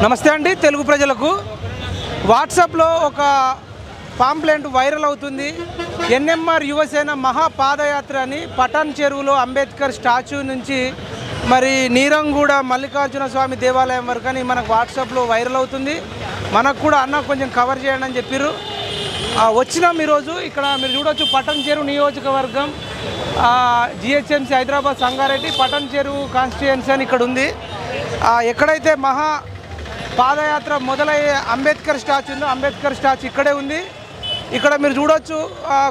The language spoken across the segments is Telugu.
నమస్తే అండి తెలుగు ప్రజలకు. వాట్సాప్లో ఒక పాంప్లెంట్ వైరల్ అవుతుంది. ఎన్ఎంఆర్ యువసేన మహాపాదయాత్ర అని పటాన్ చెరువులో అంబేద్కర్ స్టాచ్యూ నుంచి మరి నీరంగూడ మల్లికార్జున స్వామి దేవాలయం వరకు అని మనకు వాట్సాప్లో వైరల్ అవుతుంది. మనకు కూడా అన్న కొంచెం కవర్ చేయండి అని చెప్పారు. వచ్చినాం ఈరోజు. ఇక్కడ మీరు చూడవచ్చు పటాన్ చెరువు నియోజకవర్గం, జిహెచ్ఎంసీ హైదరాబాద్ సంగారెడ్డి పటాన్ చెరువు కాన్స్టిట్యుయెన్సీ అని ఇక్కడ ఉంది. ఎక్కడైతే మహా పాదయాత్ర మొదలయ్యే అంబేద్కర్ స్టాచ్యూ ఉందో అంబేద్కర్ స్టాచ్యూ ఇక్కడే ఉంది. ఇక్కడ మీరు చూడవచ్చు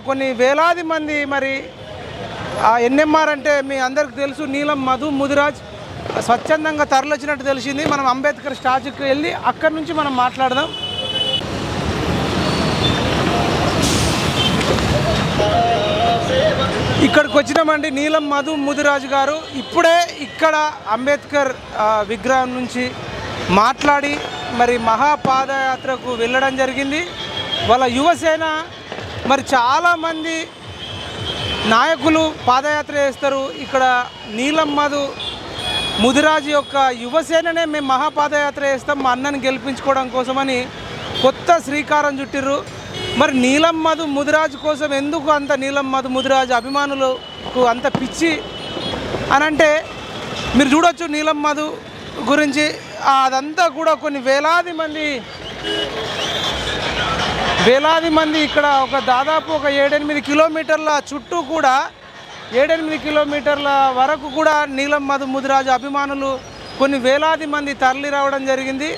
కొన్ని వేలాది మంది. మరి ఎన్ఎంఆర్ అంటే మీ అందరికి తెలుసు, నీలం మధు ముదిరాజ్ స్వచ్ఛందంగా తరలిచ్చినట్టు తెలిసింది. మనం అంబేద్కర్ స్టాచ్యూకి వెళ్ళి అక్కడి నుంచి మనం మాట్లాడదాం. ఇక్కడికి వచ్చినామండి. నీలం మధు ముదిరాజు గారు ఇప్పుడే ఇక్కడ అంబేద్కర్ విగ్రహం నుంచి మాట్లాడి మరి మహాపాదయాత్రకు వెళ్ళడం జరిగింది. వాళ్ళ యువసేన మరి చాలామంది నాయకులు పాదయాత్ర చేస్తారు. ఇక్కడ నీలం మధు ముదిరాజు యొక్క యువసేననే మేము మహాపాదయాత్ర చేస్తాం మా అన్నని గెలిపించుకోవడం కోసమని కొత్త శ్రీకారం చుట్టిర్రు. మరి నీలం మధు ముదిరాజు కోసం ఎందుకు అంత నీలం మధు ముదిరాజు అభిమానులకు అంత పిచ్చి అని అంటే మీరు చూడొచ్చు. నీలం మధు గురించి అదంతా కూడా కొన్ని వేలాది మంది ఇక్కడ ఒక దాదాపు ఒక 7-8 కిలోమీటర్ల చుట్టూ కూడా 7-8 కిలోమీటర్ల వరకు కూడా నీలం మధు ముదిరాజు అభిమానులు కొన్ని వేలాది మంది తరలి రావడం జరిగింది.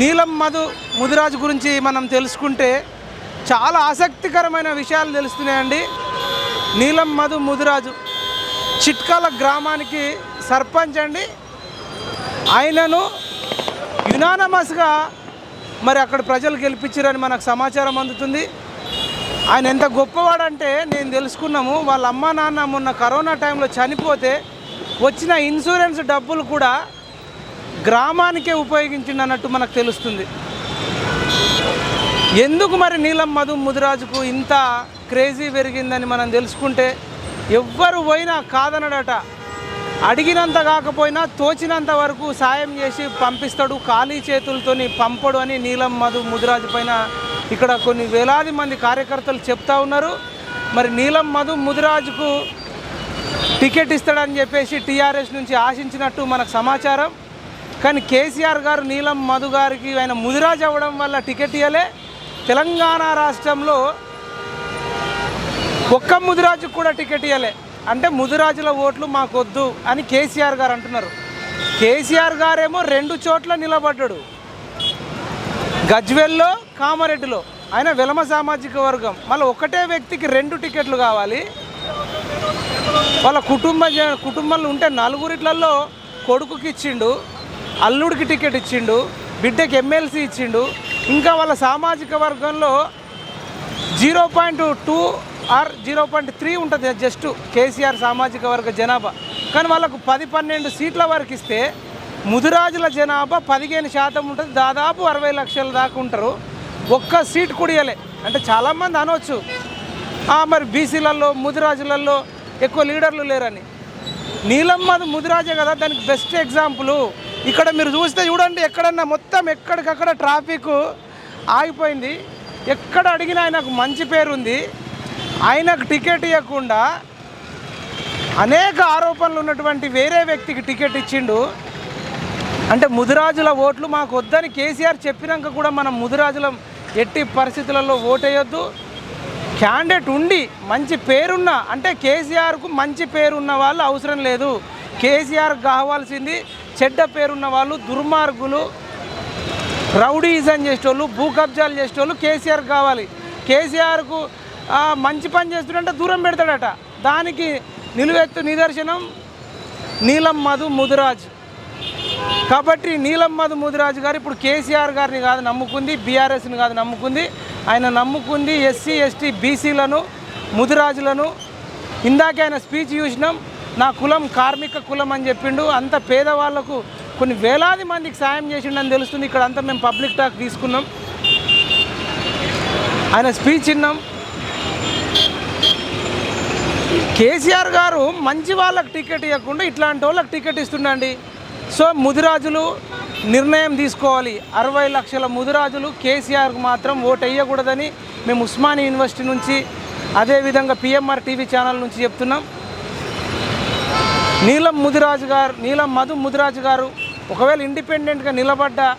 నీలం మధు ముదిరాజు గురించి మనం తెలుసుకుంటే చాలా ఆసక్తికరమైన విషయాలు తెలుస్తున్నాయండి. నీలం మధు ముదిరాజు చిట్కాల గ్రామానికి సర్పంచ్ అండి. ఆయనను యునానమస్గా మరి అక్కడ ప్రజలు గెలిపించారని మనకు సమాచారం అందుతుంది. ఆయన ఎంత గొప్పవాడంటే నేను తెలుసుకున్నాము, వాళ్ళ అమ్మ నాన్న మొన్న కరోనా టైంలో చనిపోతే వచ్చిన ఇన్సూరెన్స్ డబ్బులు కూడా గ్రామానికే ఉపయోగించింది అన్నట్టు మనకు తెలుస్తుంది. ఎందుకు మరి నీలం మధు ముదిరాజుకు ఇంత క్రేజీ పెరిగిందని మనం తెలుసుకుంటే ఎవ్వరు పోయినా కాదనడట. అడిగినంత కాకపోయినా తోచినంత వరకు సాయం చేసి పంపిస్తాడు, ఖాళీ చేతులతోని పంపడు అని నీలం మధు ముదిరాజు పైన ఇక్కడ కొన్ని వేలాది మంది కార్యకర్తలు చెప్తా ఉన్నారు. మరి నీలం మధు ముదిరాజుకు టికెట్ ఇస్తాడని చెప్పేసి టీఆర్ఎస్ నుంచి ఆశించినట్టు మనకు సమాచారం. కానీ కేసీఆర్ గారు నీలం మధు గారికి ఆయన ముదిరాజు అవ్వడం వల్ల టికెట్ ఇవ్వలే. తెలంగాణ రాష్ట్రంలో ఒక్క ముదిరాజుకు కూడా టికెట్ ఇవ్వలే. అంటే ముదిరాజుల ఓట్లు మాకొద్దు అని కేసీఆర్ గారు అంటున్నారు. కేసీఆర్ గారేమో 2 చోట్ల నిలబడ్డాడు, గజ్వెల్లో కామారెడ్డిలో. ఆయన వెలమ సామాజిక వర్గం. మళ్ళీ ఒకటే వ్యక్తికి 2 టికెట్లు కావాలి. వాళ్ళ కుటుంబంలో ఉంటే 4 కొడుకుకి ఇచ్చిండు, అల్లుడికి టికెట్ ఇచ్చిండు, బిడ్డకి ఎమ్మెల్సీ ఇచ్చిండు. ఇంకా వాళ్ళ సామాజిక వర్గంలో 0.2 ఆర్ 0.3 ఉంటుంది జస్ట్ కేసీఆర్ సామాజిక వర్గ జనాభా. కానీ వాళ్ళకు 10-12 సీట్ల వరకు ఇస్తే ముదిరాజుల జనాభా 15% ఉంటుంది. దాదాపు 60 లక్షల దాకా ఉంటారు. ఒక్క సీట్ కుడియలే. అంటే చాలామంది అనవచ్చు మరి బీసీలలో ముదిరాజులలో ఎక్కువ లీడర్లు లేరని. నీలం మధు ముదిరాజే కదా దానికి బెస్ట్ ఎగ్జాంపుల్. ఇక్కడ మీరు చూస్తే చూడండి, ఎక్కడన్నా మొత్తం ఎక్కడికక్కడ ట్రాఫిక్ ఆగిపోయింది. ఎక్కడ అడిగినా ఆయనకు మంచి పేరుంది. ఆయనకు టికెట్ ఇవ్వకుండా అనేక ఆరోపణలు ఉన్నటువంటి వేరే వ్యక్తికి టికెట్ ఇచ్చిండు. అంటే ముదిరాజుల ఓట్లు మాకు వద్దని కేసీఆర్ చెప్పినాక కూడా మనం ముదిరాజులం ఎట్టి పరిస్థితులలో ఓటేయొద్దు. క్యాండిడేట్ ఉండి మంచి పేరున్న, అంటే కేసీఆర్కు మంచి పేరున్న వాళ్ళు అవసరం లేదు. కేసీఆర్ కావాల్సింది చెడ్డ పేరున్న వాళ్ళు, దుర్మార్గులు, రౌడీజం చేసేటోళ్ళు, భూ కబ్జాలు చేసేటోళ్ళు కేసీఆర్ కావాలి. కేసీఆర్కు మంచి పని చేస్తుంటే దూరం పెడతాడట. దానికి నిలువెత్తు నిదర్శనం నీలం మధు ముదిరాజ్. కాబట్టి నీలం మధు ముదిరాజు గారు ఇప్పుడు కేసీఆర్ గారిని కాదు నమ్ముకుంది, బీఆర్ఎస్ని కాదు నమ్ముకుంది. ఆయన నమ్ముకుంది ఎస్సీ ఎస్టీ బీసీలను, ముదిరాజులను. ఇందాకే ఆయన స్పీచ్ చూసినాం, నా కులం కార్మిక కులం అని చెప్పిండు. అంత పేదవాళ్లకు కొన్ని వేలాది మందికి సాయం చేసిండని తెలుస్తుంది. ఇక్కడ అంతా మేము పబ్లిక్ టాక్ తీసుకున్నాం, ఆయన స్పీచ్ విన్నాం. కేసీఆర్ గారు మంచి వాళ్ళకి టికెట్ ఇవ్వకుండా ఇట్లాంటి వాళ్ళకి టికెట్ ఇస్తుండండి. సో ముదిరాజులు నిర్ణయం తీసుకోవాలి. 60 లక్షల ముదిరాజులు కేసీఆర్కు మాత్రం ఓటు వేయకూడదని మేము ఉస్మానియా యూనివర్సిటీ నుంచి అదేవిధంగా పిఎంఆర్ టీవీ ఛానల్ నుంచి చెప్తున్నాం. నీలం మధు ముదిరాజు గారు ఒకవేళ ఇండిపెండెంట్గా నిలబడ్డా,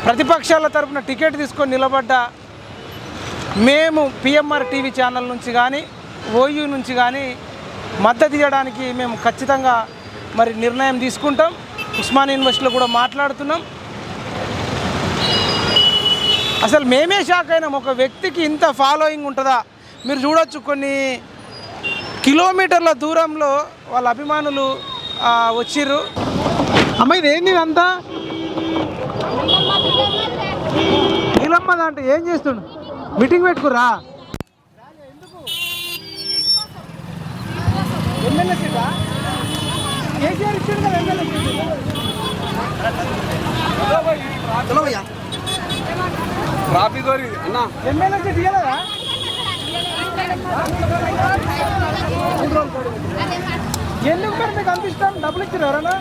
ప్రతిపక్షాల తరపున టికెట్ తీసుకొని నిలబడ్డా, మేము పిఎంఆర్ టీవీ ఛానల్ నుంచి కానీ ఓయూ నుంచి కానీ మద్దతు ఇవ్వడానికి మేము ఖచ్చితంగా మరి నిర్ణయం తీసుకుంటాం. ఉస్మానియా యూనివర్సిటీలో కూడా మాట్లాడుతున్నాం. అసలు మేమే షాక్ అయినాం, ఒక వ్యక్తికి ఇంత ఫాలోయింగ్ ఉంటుందా? మీరు చూడొచ్చు, కొన్ని కిలోమీటర్ల దూరంలో వాళ్ళ అభిమానులు వచ్చిర్రు. అమ్మ ఇది ఏంది అంతా? నీలమ్మ అంటే ఏం చేస్తుండు? మీటింగ్ పెట్టుకురా? ఎమ్మెల్యే సీటా? కేసీఆర్ ఇచ్చాడు కదా ఎమ్మెల్యే సీట్. ఎమ్మెల్యే సీట్ ఇవ్వలేదా? ఎందుకు మరి మీకు అంత ఇష్టం? డబ్బులు ఇచ్చారు ఎవరన్నా?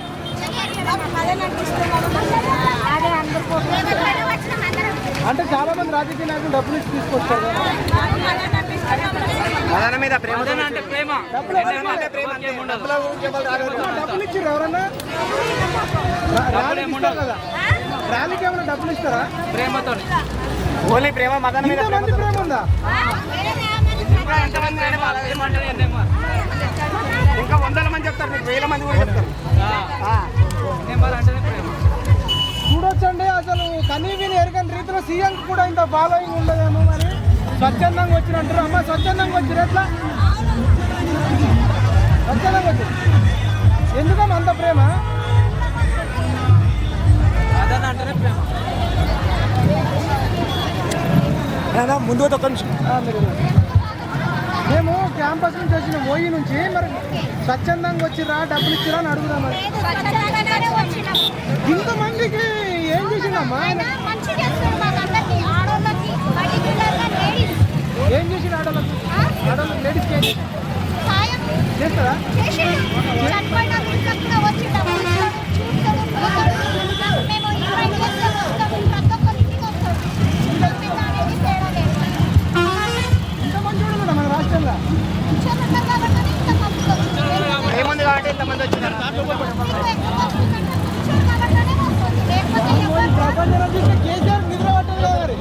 అంటే చాలా మంది రాజకీయ నాయకులు డబ్బులు ఇచ్చి తీసుకొచ్చారు. డబ్బులు ఇచ్చారు ఎవరన్నా? ర్యాలీకి ఏమైనా డబ్బులు ఇస్తారా? ప్రేమతో ఓన్లీ ప్రేమ, మదన మీద మంది ప్రేమ ఉందా? ఇంకా 100 మంది చెప్తారు, మీకు 1000 మంది కూడా చెప్తారు. చూడొచ్చండి, అసలు కనీవిని ఎరగని రీతిలో సీఎం కూడా ఇంత ఫాలోయింగ్ ఉండదేమో. మరి స్వచ్ఛందంగా వచ్చినట్టు. అమ్మ స్వచ్ఛందంగా వచ్చిరు ఎట్లా? స్వచ్ఛందంగా వచ్చి ఎందుకమ్మా అంత ప్రేమ? అంటేనే ప్రేమ. ముందు మేము క్యాంపస్ నుంచి వచ్చిన ఓయి నుంచి మరి స్వచ్ఛందంగా వచ్చిరా, డబ్బులు ఇచ్చిరా అని అడుగుదాం. మరి ఇంతమందికి ఏం చేసిందమ్మా? ఏం చేసిండు ఆడవాళ్ళకి? ఆడవాళ్ళకి లేడీస్కి ఏం చేస్తారా? ఇంతమంది చూడకుండా మన రాష్ట్రంలో ఏముంది కాబట్టి ఇంతమంది వచ్చినారు. ప్రపంచం చూస్తే కేసీఆర్ నిద్ర పట్టలేదు.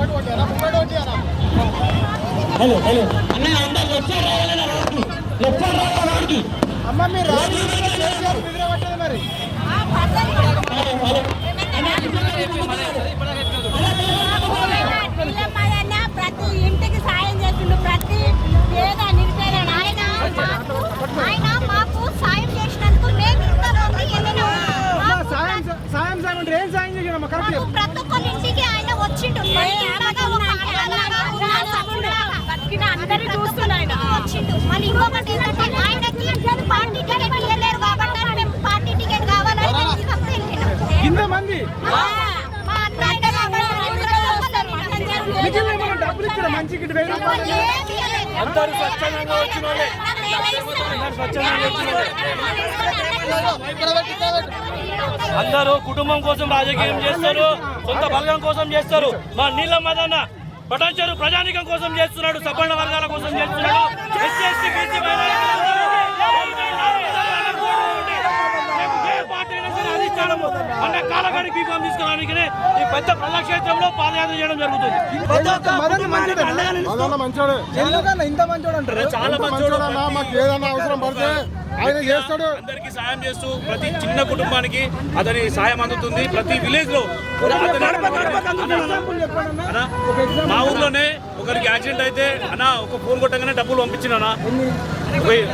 అమ్మ మీరు కేసీఆర్ నిద్ర పట్టదు మరి. ప్రతి ఇంటికి సాయం చేస్తుండు, ప్రతి పేద నిరుపేద ఆయన మాకు సాయం చేసినందుకు మేము సాయం అంటే ఏం సాయం చేసినమ్మా? కరెక్ట్. ప్రతి ఒక్క ఇంటికి ఆయన వచ్చిండు. అందరినీ చూస్తుండు ఆయన వచ్చిండు. మళ్ళీ ఇంకొకటి ఏంటంటే ఆయనకి పార్టీ టికెట్ ఇవ్వలేరు కాబట్టి మేము పార్టీ టికెట్ కావాలని ఇంతమంది డబ్బులు ఇచ్చారు మంచికి. అందరూ స్వచ్ఛందంగా వచ్చిన వాళ్ళే. అందరూ కుటుంబం కోసం రాజకీయం చేస్తారు, సొంత బలగం కోసం చేస్తారు. మా నీలం మదన్న పటాన్చెరు ప్రజానికం కోసం చేస్తున్నాడు, సబ్బండ వర్గాల కోసం చేస్తున్నాడు. ఎస్సీ బీసీ అన్న కాలగాడి బీఫామ్ తీసుకోవడానికి ఈ పెద్ద ప్రజాక్షేత్రంలో పాదయాత్ర చేయడం జరుగుతుంది. ఇంత మంచోడు అంటారు. చాలా మంచోడు. మాకు ఏదైనా అవసరం పడితే ఆయన చేస్తాడు. అందరికి సాయం చేస్తూ ప్రతి చిన్న కుటుంబానికి అతని సాయం అందుతుంది. ప్రతి విలేజ్ లో మా ఊర్లోనే ఒకరికి యాక్సిడెంట్ అయితే అన్న ఒక ఫోన్ కొట్టగానే డబ్బులు పంపించినా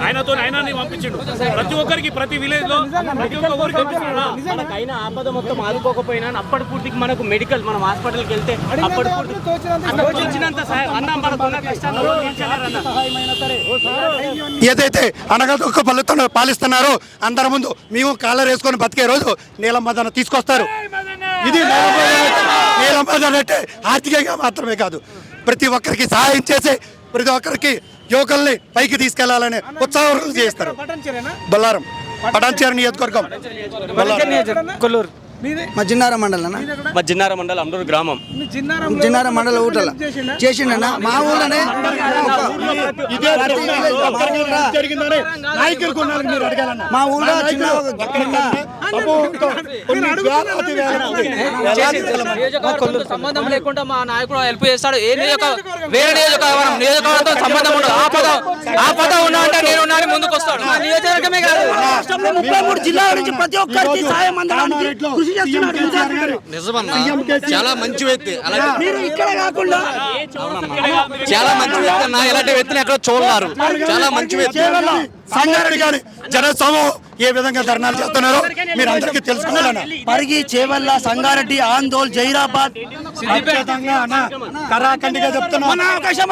ఆయనతో ఆయన పంపించిండు. ప్రతి ఒక్కరికి ప్రతి విలేజ్ లో ప్రతి ఒక్క ఊరికి పంపించినా. మనకైనా ఆపద మొత్తం ఆదుకోకపోయినా అప్పటి పూర్తికి మనకు మెడికల్ మనం హాస్పిటల్కి వెళ్తే అప్పటి తోచినంత అన్న మనకున్న కష్టాలు ఏదైతే అనగదొక్క పల్లెతో పాలిస్తున్నారో అందరి ముందు మేము కాలర్ వేసుకొని బతికే రోజు నీలం మదన తీసుకొస్తారు. ఇది నీలం మదన అంటే ఆర్థికంగా మాత్రమే కాదు, ప్రతి ఒక్కరికి సహాయం చేసే, ప్రతి ఒక్కరికి యువకుల్ని పైకి తీసుకెళ్లాలనే ఉత్సాహం చేస్తారు. బొల్లారం పటాన్చెరు నియోజకవర్గం, కొల్లూరు మీది మా జిన్నారం మండలం అన్న. మీది ఎక్కడ? మా జిన్నారం మండలం అమరూరు గ్రామం. మీ జిన్నారం జిన్నారం మండలం ఊటల చేసిండన్న మా ఊళ్ళోనే మా ఊళ్ళో చిన్న సంబంధం లేకుండా మా నాయకుడు హెల్ప్ చేస్తాడు. వేరే నియోజకవర్గంతో సంబంధం ఉండదు. ఆపద ఉన్నా అంటే నేను ఉన్నాను ముందుకు వస్తాడు. నియోజకవర్గమే కాదు 33 జిల్లాల నుంచి ప్రతి ఒక్కరికి సాయం అందడానికి కృషి చేస్తున్నాడు. నిజమన్నా, చాలా మంచి వ్యక్తి. అలాగే మీరు ఇక్కడ కాకుండా చాలా మంచి వ్యక్తి అన్న. ఇలాంటి వ్యక్తిని ఎక్కడ చూడన్నారు. చాలా మంచి వ్యక్తి. సంగారెడ్డి గాని జన సమూహం ఏ విధంగా ధర్నాలు చేస్తున్నారో మీరు అందరికీ తెలుసుకున్నారన్న. పరిగి, చేవల్ల, సంగారెడ్డి, ఆందోళ్, జైరాబాద్ కరాఖండిగా చెప్తున్నా అవకాశం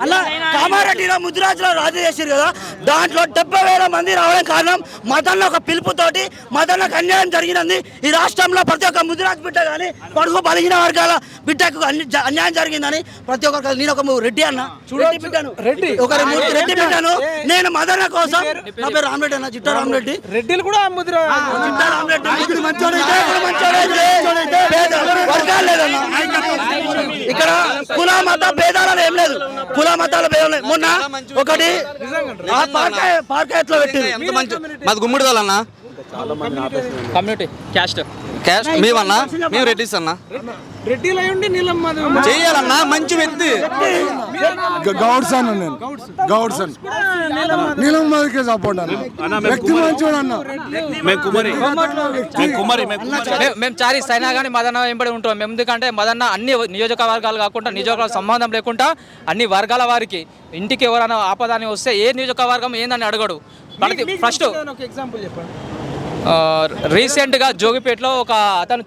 అలా కామారెడ్డిలో ముద్దురాజులో రాజు చేశారు కదా, దాంట్లో 70,000 మంది రావడం కారణం మదన్లో ఒక పిలుపుతోటి మదన్లకు అన్యాయం జరిగినది. ఈ రాష్ట్రంలో ప్రతి ఒక్క ముద్దురాజు బిడ్డ కానీ పడుగు బలిగిన వర్గాల బిడ్డకు అన్యాయం జరిగిందని ప్రతి ఒక్కరు. నేను ఒక రెడ్డి అన్న, రెడ్డి బిడ్డను, రెడ్డి బిడ్డను. నేను మదన కోసం, నా పేరు రామరెడ్డి అన్న, చిట్టా రామరెడ్డి. రెడ్డిలు కూడా ముద్ర చిట్టా రామరెడ్డి వర్గాలు లేదన్న. ఇక్కడ కుల మత భేదాలు ఏం లేదు. కుల మతాల భేదాలు లేదు. మొన్న ఒకటి పార్కాయట్లో పెట్టింది. మాది గుమ్మడిదోలు అన్న. కమ్యూనిటీ క్యాస్ట్ మేమన్నా, మేము రెడ్డిస్ అన్న. రెడ్డిలు అయి ఉండి నీలం మధు చేయాలన్నా, మంచి వ్యక్తి. గౌడ్స్ అన్న, నేను గౌడ్స్ అన్న, నీలం మధుకే సపోర్ట్ అన్న. వ్యక్తి మంచోడు అన్న. మేము చారీస్ అయినా కానీ మదన్న వెంబడి ఉంటాం. మేము ఎందుకంటే మదన్న అన్ని నియోజకవర్గాలు కాకుండా నియోజకవర్గ సంబంధం లేకుండా అన్ని వర్గాల వారికి ఇంటికి ఎవరైనా ఆపదాన్ని వస్తే ఏ నియోజకవర్గం ఏందని అడగడు. ఫస్ట్ ఎగ్జాంపుల్ చెప్పండి. రీసెంట్గా జోగిపేటలో ఒక అతను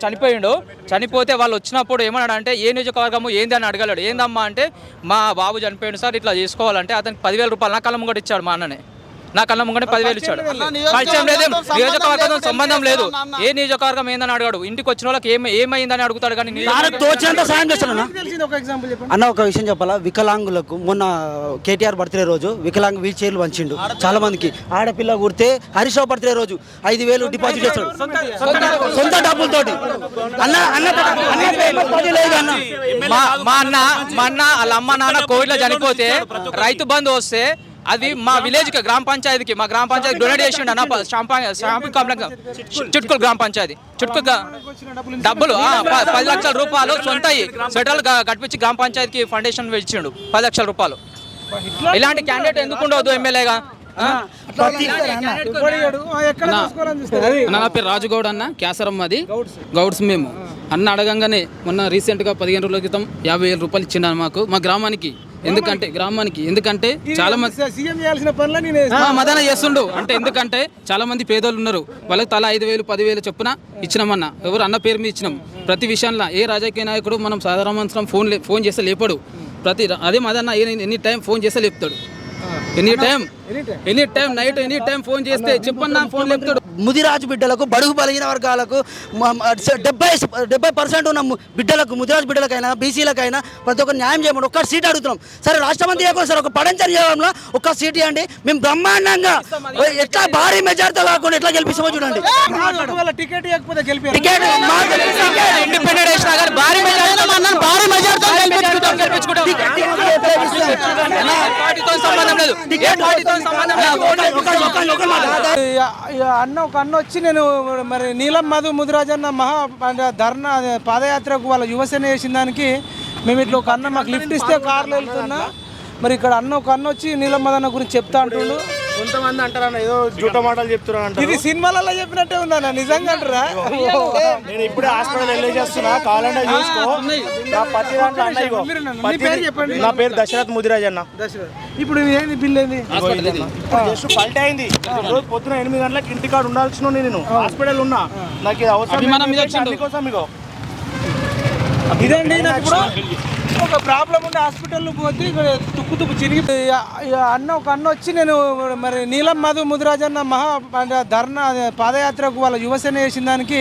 చనిపోతే వాళ్ళు వచ్చినప్పుడు ఏమన్నాడు అంటే ఏ నియోజకవర్గము ఏంది అని అడగలేడు. ఏందమ్మా అంటే మా బాబు చనిపోయాడు సార్, ఇట్లా చేసుకోవాలంటే అతనికి 10,000 రూపాయలు నా కళ్ళ ముంగట ఇచ్చాడు. మా అన్ననే నా కళ్ళ ముంగట 10,000 ఇచ్చాడు. పరిచయం లేదు, నియోజకవర్గంతో సంబంధం లేదు. ఏ నియోజకవర్గం ఏందని అడగాడు. ఇంటికి వచ్చిన వాళ్ళకి ఏమైందని అడుగుతాడు. కానీ తోచినంత సాయం చేస్తాను ఒక ఎగ్జాంపుల్ చెప్పండి అన్న. ఒక విషయం చెప్పాలా, వికలాంగులకు మొన్న కేటీఆర్ బర్త్డే రోజు వికలాంగ్ వీల్ చైర్లు పంచిండు చాలా మందికి. ఆడపిల్ల కుడితే హరీష్ రావు బర్త్డే రోజు 5,000 డిపాజిట్ చేస్తాడు సొంత డబ్బులతోటి. మా అన్న వాళ్ళ అమ్మ నాన్న కోవిడ్లో చనిపోతే రైతు బంధు వస్తే అది మా విలేజ్ కి గ్రామ పంచాయతీకి డొనేట్ చేసిండు అన్న. షాపింగ్ కాంప్లెక్స్ చుట్కుల్ గ్రామ పంచాయతీ డబ్బులు 10 లక్షల రూపాయలు సొంత సెంట్రల్ కట్టించి గ్రామ పంచాయతీకి ఫౌండేషన్ ఇచ్చిండు 10 లక్షల రూపాయలు. ఇలాంటి క్యాండిడేట్ ఎందుకు ఉండవద్దు ఎమ్మెల్యేగా? నా పేరు రాజుగౌడ్ అన్న, క్యాసరమ్మది గౌడ్స్. మేము అన్న అడగంగానే మొన్న రీసెంట్గా 15 రోజుల క్రితం 50,000 రూపాయలు ఇచ్చిండు మాకు, మా గ్రామానికి. ఎందుకంటే చాలా మంది మదన చేస్తుండు అంటే, ఎందుకంటే చాలా మంది పేదోళ్ళు ఉన్నారు. వాళ్ళకి తల 5,000 10,000 చొప్పున ఇచ్చినామన్న. ఎవరు అన్న పేరు మీద ఇచ్చినాం. ప్రతి విషయంలో ఏ రాజకీయ నాయకుడు మనం సాధారణ ఫోన్ చేస్తే లేపడు. అదే మదన్న ఎనీ టైం ఫోన్ చేస్తే లేపుతాడు. Any time night any time phone చేస్తే చెప్పన్నా ఫోన్ లేపుతాడు. ముదిరాజు బిడ్డలకు, బడుగు బలిగిన వర్గాలకు 70% ఉన్న బిడ్డలకు, ముదిరాజు బిడ్డలకైనా బీసీలకైనా ప్రతి ఒక్క న్యాయం చేయమని ఒక్క సీట్ అడుగుతున్నాం. సరే రాష్ట్రమంత్రి చేయకుండా సార్ ఒక పడంచర్ చేయడంలో ఒక్క సీట్ ఇవ్వండి. మేము బ్రహ్మాండంగా ఎట్లా భారీ మెజార్టీతో కాకుండా ఎట్లా గెలిపిస్తామో చూడండి. టికెట్ ఇండిపెండెంట్ వేసినా కానీ భారీ మెజార్టీతో సంబంధం లేదు. అన్న ఒక అన్న వచ్చి నేను మరి నీలం మధు ముదిరాజన్న ధర్నా పాదయాత్రకు వాళ్ళ యువసేన చేసిన దానికి మేము ఇట్లా ఒక అన్న మాకు లిఫ్ట్ ఇస్తే కార్లో వెళ్తున్నా. మరి ఇక్కడ ఒక అన్న వచ్చి నీలం మధు అన్న గురించి చెప్తా అంటుండు. కొంతమంది అంటారన్న ఏదో జూట మాటలు చెప్తున్నారు. ఇది సినిమాలలో చెప్పినట్టే ఉందన్న, నిజంగా అంటారా? నేను ఇప్పుడే హాస్పిటల్ వెళ్ళే చేస్తున్నా, కావాలంటే చూసుకో. నా పేరు దశరథ్ ముదిరాజ్ అన్న. ఇప్పుడు ఏంది బిల్ ఏంది? జస్ట్ ఫల్ట్ అయింది. రోజు పొద్దున 8 గంటలకు ఇంటికాడ ఉండాల్సిన నేను హాస్పిటల్ ఉన్నా. నాకు ఇది అవసరం కోసం ఇగో ఇదండి. నాకు ఇప్పుడు ఒక ప్రాబ్లం ఉండే హాస్పిటల్లో పోతే తుక్కు చిరిగి ఒక అన్న వచ్చి నేను మరి నీలం మధు ముదిరాజన్న ధర్నా పాదయాత్రకు వాళ్ళ యువసేన చేసిన దానికి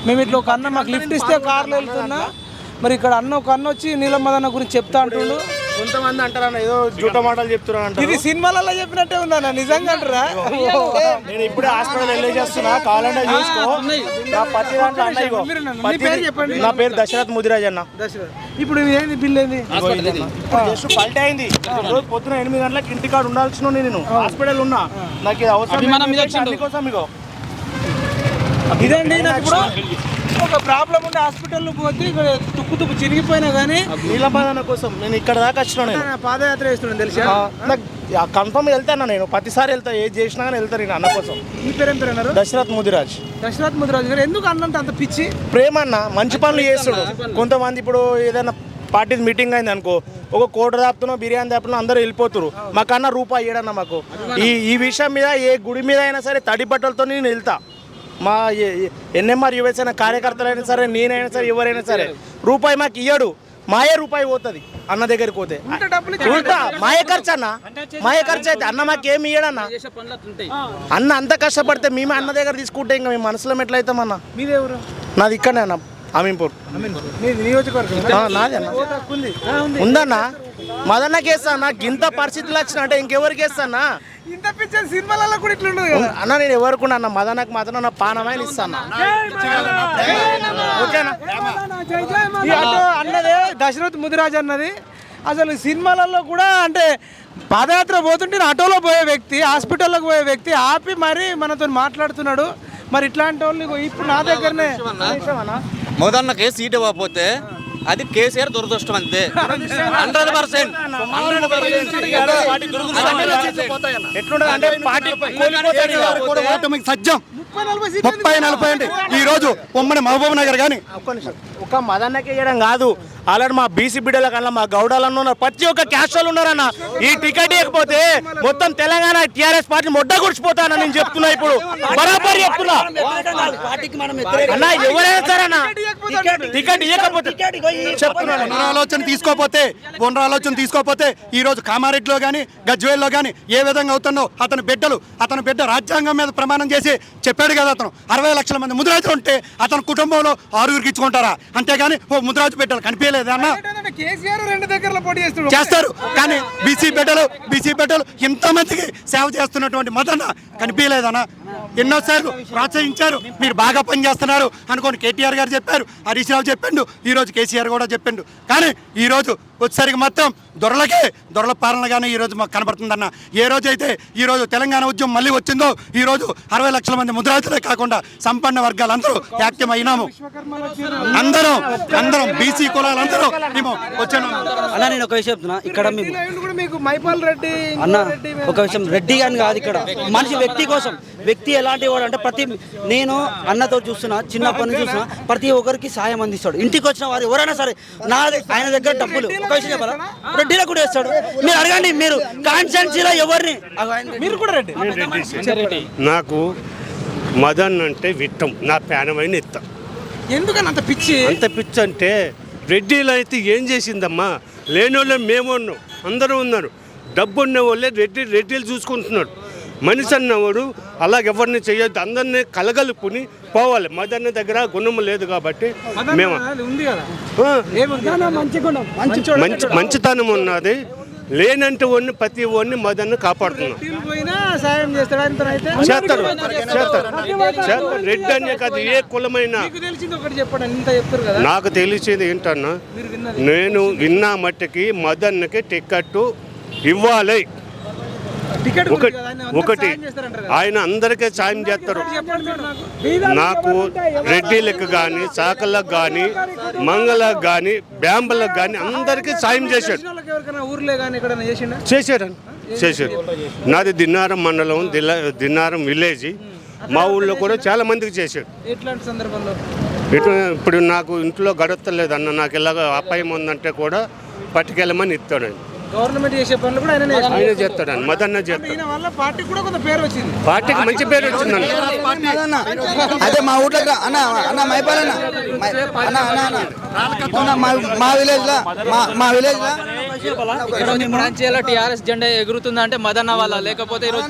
మేము ఇట్లా ఒక అన్న మాకు లిఫ్ట్ ఇస్తే కార్లో వెళ్తున్నా. మరి ఇక్కడ ఒక అన్న వచ్చి నీలం మధు అన్న గురించి చెప్తా అంటుండు. కొంతమంది అంటారన్న ఏదో జూట మాటలు చెప్తున్నా అంటారు. ఇది సినిమాలలో చెప్పినట్టే ఉందన్న, నిజంగా అంటారా? నేను ఇప్పుడే హాస్పిటల్ వెళ్ళి చేస్తున్నా, కావాలంటే చూసుకో. నా ప్రతి దాంట్లో అన్న ఇగో. మీ పేరు చెప్పండి. నా పేరు దశరథ్ ముదిరాజ్ అన్న. ఇప్పుడు ఏంది బిల్ ఏంది? జస్ట్ పల్టీ అయింది. రోజు పొద్దున 8 గంటలకు ఇంటికాడ ఉండాల్సిన నేను హాస్పిటల్ ఉన్నా. నాకు ఇది అవసరం అందుకోసం ఇగో ఇదండి. నాకు ఇప్పుడు ఒక ప్రాబ్లం ఉంటే హాస్పిటల్లో పోతే ఇక్కడ తుక్కు చిరిగిపోయినా కానీ నీలబాధన కోసం నేను ఇక్కడ దాకా వచ్చిన. నేను పాదయాత్ర చేస్తున్నాను తెలుసా? నాకు కన్ఫర్మ్ వెళ్తాను, నేను ప్రతిసారి వెళ్తా, ఏది చేసినా కానీ వెళ్తాను నేను అన్న కోసం. మీ పేరు ఏం పేరు అన్నారు? దశరథ్ ముదిరాజ్. దశరథ్ ముదిరాజ్ గారు ఎందుకు అన్నంత అంత పిచ్చి? ప్రేమ అన్న, మంచి పనులు చేస్తాడు. కొంతమంది ఇప్పుడు ఏదైనా పార్టీ మీటింగ్ అయింది అనుకో, ఒక కోట దాపుతున్నా బిర్యానీ దాపుతున్నా అందరూ వెళ్ళిపోతారు. మాకన్నా రూపాయి ఇయ్యడన్న మాకు. ఈ విషయం మీద ఏ గుడి మీద అయినా సరే తడి బట్టలతో నేను వెళ్తా. మా ఎన్ఎంఆర్ యువసేన కార్యకర్తలైనా సరే, నేనైనా సరే, ఎవరైనా సరే రూపాయి మాకు ఇయ్యడు. మాయే రూపాయి పోతుంది అన్న దగ్గరికి పోతే. చూడతా మాయ ఖర్చు అన్న, మాయ ఖర్చు అయితే అన్న మాకేమి ఇయ్యడన్న. అన్న అంత కష్టపడితే మేము అన్న దగ్గర తీసుకుంటే ఇంకా మేము మనసులో ఎట్లయితామన్న. మీదేవరు? నాది ఇక్కడనే అన్న, అమీన్పూర్. నియోజకవర్గం నాది అన్న ఉందన్న. మదన్నకి వేస్తా అన్న. ఇంత పరిస్థితులు వచ్చిన అంటే ఇంకెవరికి వేస్తానా ఇంత పిచ్చి సినిమాలలో కూడా ఇట్లా ఉండదు కదా అన్న. నేను ఎవరికి అన్న మదనకు మాత్రం నా పానమైన ఇస్తాను. ఓకేనా? ఈ ఆటో అన్నదే దశరథ్ ముదిరాజ్ అన్నది. అసలు సినిమాలలో కూడా అంటే పాదయాత్ర పోతుంటే ఆటోలో పోయే వ్యక్తి, హాస్పిటల్లోకి పోయే వ్యక్తి ఆపి మరి మనతో మాట్లాడుతున్నాడు. మరి ఇట్లాంటి వాళ్ళు ఇప్పుడు నా దగ్గరనే మొదన్నకి సీట్ ఇవ్వకపోతే అది కేసీఆర్ దురదృష్టం అంతే. 100%. సజ్జం 30-40 అండి ఈ రోజు ఉమ్మడి మహబూబ్ నగర్ కానీ. ఒక మదన్నకి వేయడం కాదు, అలాంటి మా బీసీ బిడ్డల కన్నా మా గౌడాలన్న ఉన్నారు, ప్రతి ఒక్క క్యాస్ట్ వాళ్ళు ఉన్నారన్న. ఈ టికెట్ ఇవ్వకపోతే మొత్తం తెలంగాణ టీఆర్ఎస్ పార్టీ మొడ్డ గుడిచిపోతానని నేను చెప్తున్నా. ఇప్పుడు బరాబర్ చెప్తున్నా అన్న. ఎవరైనా సరే అన్న టికెట్ ఇవ్వకపోతే చెప్తున్నాను. పునరాలోచన తీసుకోకపోతే ఈ రోజు కామారెడ్డిలో కానీ గజ్వేల్లో కానీ ఏ విధంగా అవుతుందో అతని బిడ్డ రాజ్యాంగం మీద ప్రమాణం చేసి చెప్పాడు కదా. అతను 60 లక్షల మంది ముదిరాజులు ఉంటే అతని కుటుంబంలో 6గురికి ఇచ్చుకుంటారా? అంతేగాని ఓ ముదిరాజు బిడ్డలు కనిపించలేదు అన్న. కేసీఆర్ 2 దగ్గరలో పోటీ చేస్తారు కానీ బీసీ బిడ్డలు ఇంతమందికి సేవ చేస్తున్నటువంటి మదన్న కనిపించలేదన్న. ఎన్నోసార్లు ప్రోత్సహించారు, మీరు బాగా పనిచేస్తున్నారు అనుకోని కేటీఆర్ గారు చెప్పారు, హరీష్ రావు చెప్పిండు, ఈరోజు కేసీఆర్ కూడా చెప్పిండు. కానీ ఈరోజు వచ్చేసరికి మొత్తం దొరల పాలనగానే ఈరోజు మాకు కనబడుతుందన్న. ఏ రోజైతే ఈరోజు తెలంగాణ ఉద్యమం మళ్ళీ వచ్చిందో ఈరోజు 60 లక్షల మంది ముదిరాజులే కాకుండా సంపన్న వర్గాలందరూ యాక్టివ్ అయినాము. అందరం బీసీ కులాలందరూ మేము వచ్చాను అన్న. నేను ఒక విషయం చెప్తున్నా, ఇక్కడ మీకు మైపాల్ రెడ్డి అన్న ఒక విషయం, రెడ్డి అని కాదు, ఇక్కడ మనిషి వ్యక్తి కోసం. వ్యక్తి ఎలాంటి వాడు అంటే నేను అన్నతో చూస్తున్నా, చిన్నప్పటి నుంచి చూస్తున్నా, ప్రతి ఒక్కరికి సాయం అందిస్తాడు. ఇంటికి వచ్చిన వారు ఎవరైనా సరే ఆయన దగ్గర డబ్బులు. ఒక విషయం చెప్పాలా, రెడ్డిలో కూడా వేస్తాడు. మీరు అడగండి, మీరు కాన్స్టిట్యున్సీలో ఎవరిని మీరు కూడా రెడ్డి. నాకు మదన్ అంటే విట్టం, నా ప్రాణమైన ఎత్త. ఎందుకని అంత పిచ్చి? అంత పిచ్చి అంటే రెడ్డిలో అయితే ఏం చేసిందమ్మా? లేని వాళ్ళే మేము ఉన్నాం, అందరూ ఉన్నారు. డబ్బు ఉన్న వాళ్ళే రెడ్డిలు చూసుకుంటున్నాడు. మనిషి అన్నవాడు అలాగ ఎవరిని చేయొద్దు, అందరినీ కలగలుపుని పోవాలి. మదన్న దగ్గర గుణం లేదు కాబట్టి మేము మంచితనం ఉన్నది. లేనంటే వాడిని ప్రతి వాడిని మదన్న కాపాడుతున్నాం. చేస్తారు. రెడ్డి అనే కాదు, ఏ కులమైనా. నాకు తెలిసేది ఏంటన్నా, నేను విన్నా మట్టికి మదన్నకి టికెట్ ఇవ్వాలి. ఒకటి ఆయన అందరికీ సాయం చేస్తారు. నాకు రెడ్డిలకు కానీ, చాకళ్ళకు కానీ, మంగళకు కానీ, బ్యాంబలకు కానీ అందరికీ సాయం చేశాడు. నాది దిన్నారం మండలం, దిన్నారం విలేజ్. మా ఊళ్ళో కూడా చాలా మందికి చేశాడు. ఇప్పుడు నాకు ఇంట్లో గడవలేదు అన్న, నాకు ఇలాగ అపాయం ఉందంటే కూడా పట్టుకెళ్ళమని ఇస్తాడు. గవర్నమెంట్ చేసే పనులు కూడా ఆయన చేస్తాడు. మదన్న చేస్తాడు. పార్టీకి కూడా కొంత పేరు వచ్చింది. పార్టీకి మంచి పేరు వచ్చిందండి. అదే మా ఊర్లో అన్న మైపాలన్న మా విలేజ్ లో టీఆర్ఎస్ జెండా ఎగురుతుందా అంటే మదన్న వల్ల, లేకపోతే ఈరోజు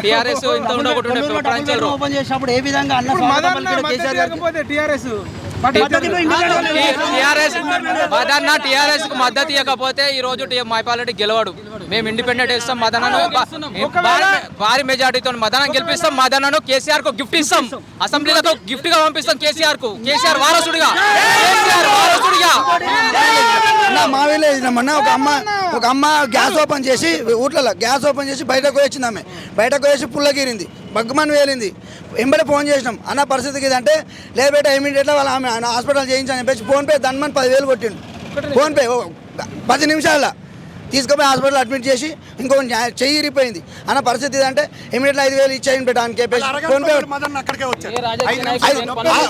టీఆర్ఎస్ ఇంత ఉండకూడదు. ఓపెన్ చేసినప్పుడు ఏ విధంగా అన్న టీఆర్ఎస్ టీఆర్ఎస్ కు మద్దతు ఇవ్వకపోతే ఈ రోజు మైపాలరెడ్డి గెలవాడు. మేము ఇండిపెండెంట్ ఇస్తాం, మదనను భారీ మెజార్టీతో మదనం గెలిపిస్తాం. మదనను కేసీఆర్ కు గిఫ్ట్ ఇస్తాం, అసెంబ్లీలకు గిఫ్ట్ గా పంపిస్తాం. కేసీఆర్ కు, కేసీఆర్ వారసుడిగా, మా విలేజ్ మొన్న ఒక అమ్మ గ్యాస్ ఓపెన్ చేసి ఊట్లలో గ్యాస్ ఓపెన్ చేసి బయటకు వచ్చింది. ఆమె బయటకు వేసి పుల్లగిరింది, బగ్గుమని వేలింది. వెంబడే ఫోన్ చేసినాం, అన్న పరిస్థితికి ఇదంటే లేదు బయట ఇమీడియట్గా వాళ్ళ ఆమె హాస్పిటల్ చేయించని చెప్పేసి ఫోన్పే ధన్మని 10,000 కొట్టిండు. ఫోన్పే 10 నిమిషాల్లో తీసుకుపోయి హాస్పిటల్ అడ్మిట్ చేసి ఇంకో చెయ్యి ఇరిపోయింది. అన్న పరిస్థితి ఇదంటే ఇమీడియట్గా 5,000 ఇచ్చేయండి పెట్టాను చెప్పేసి ఫోన్పే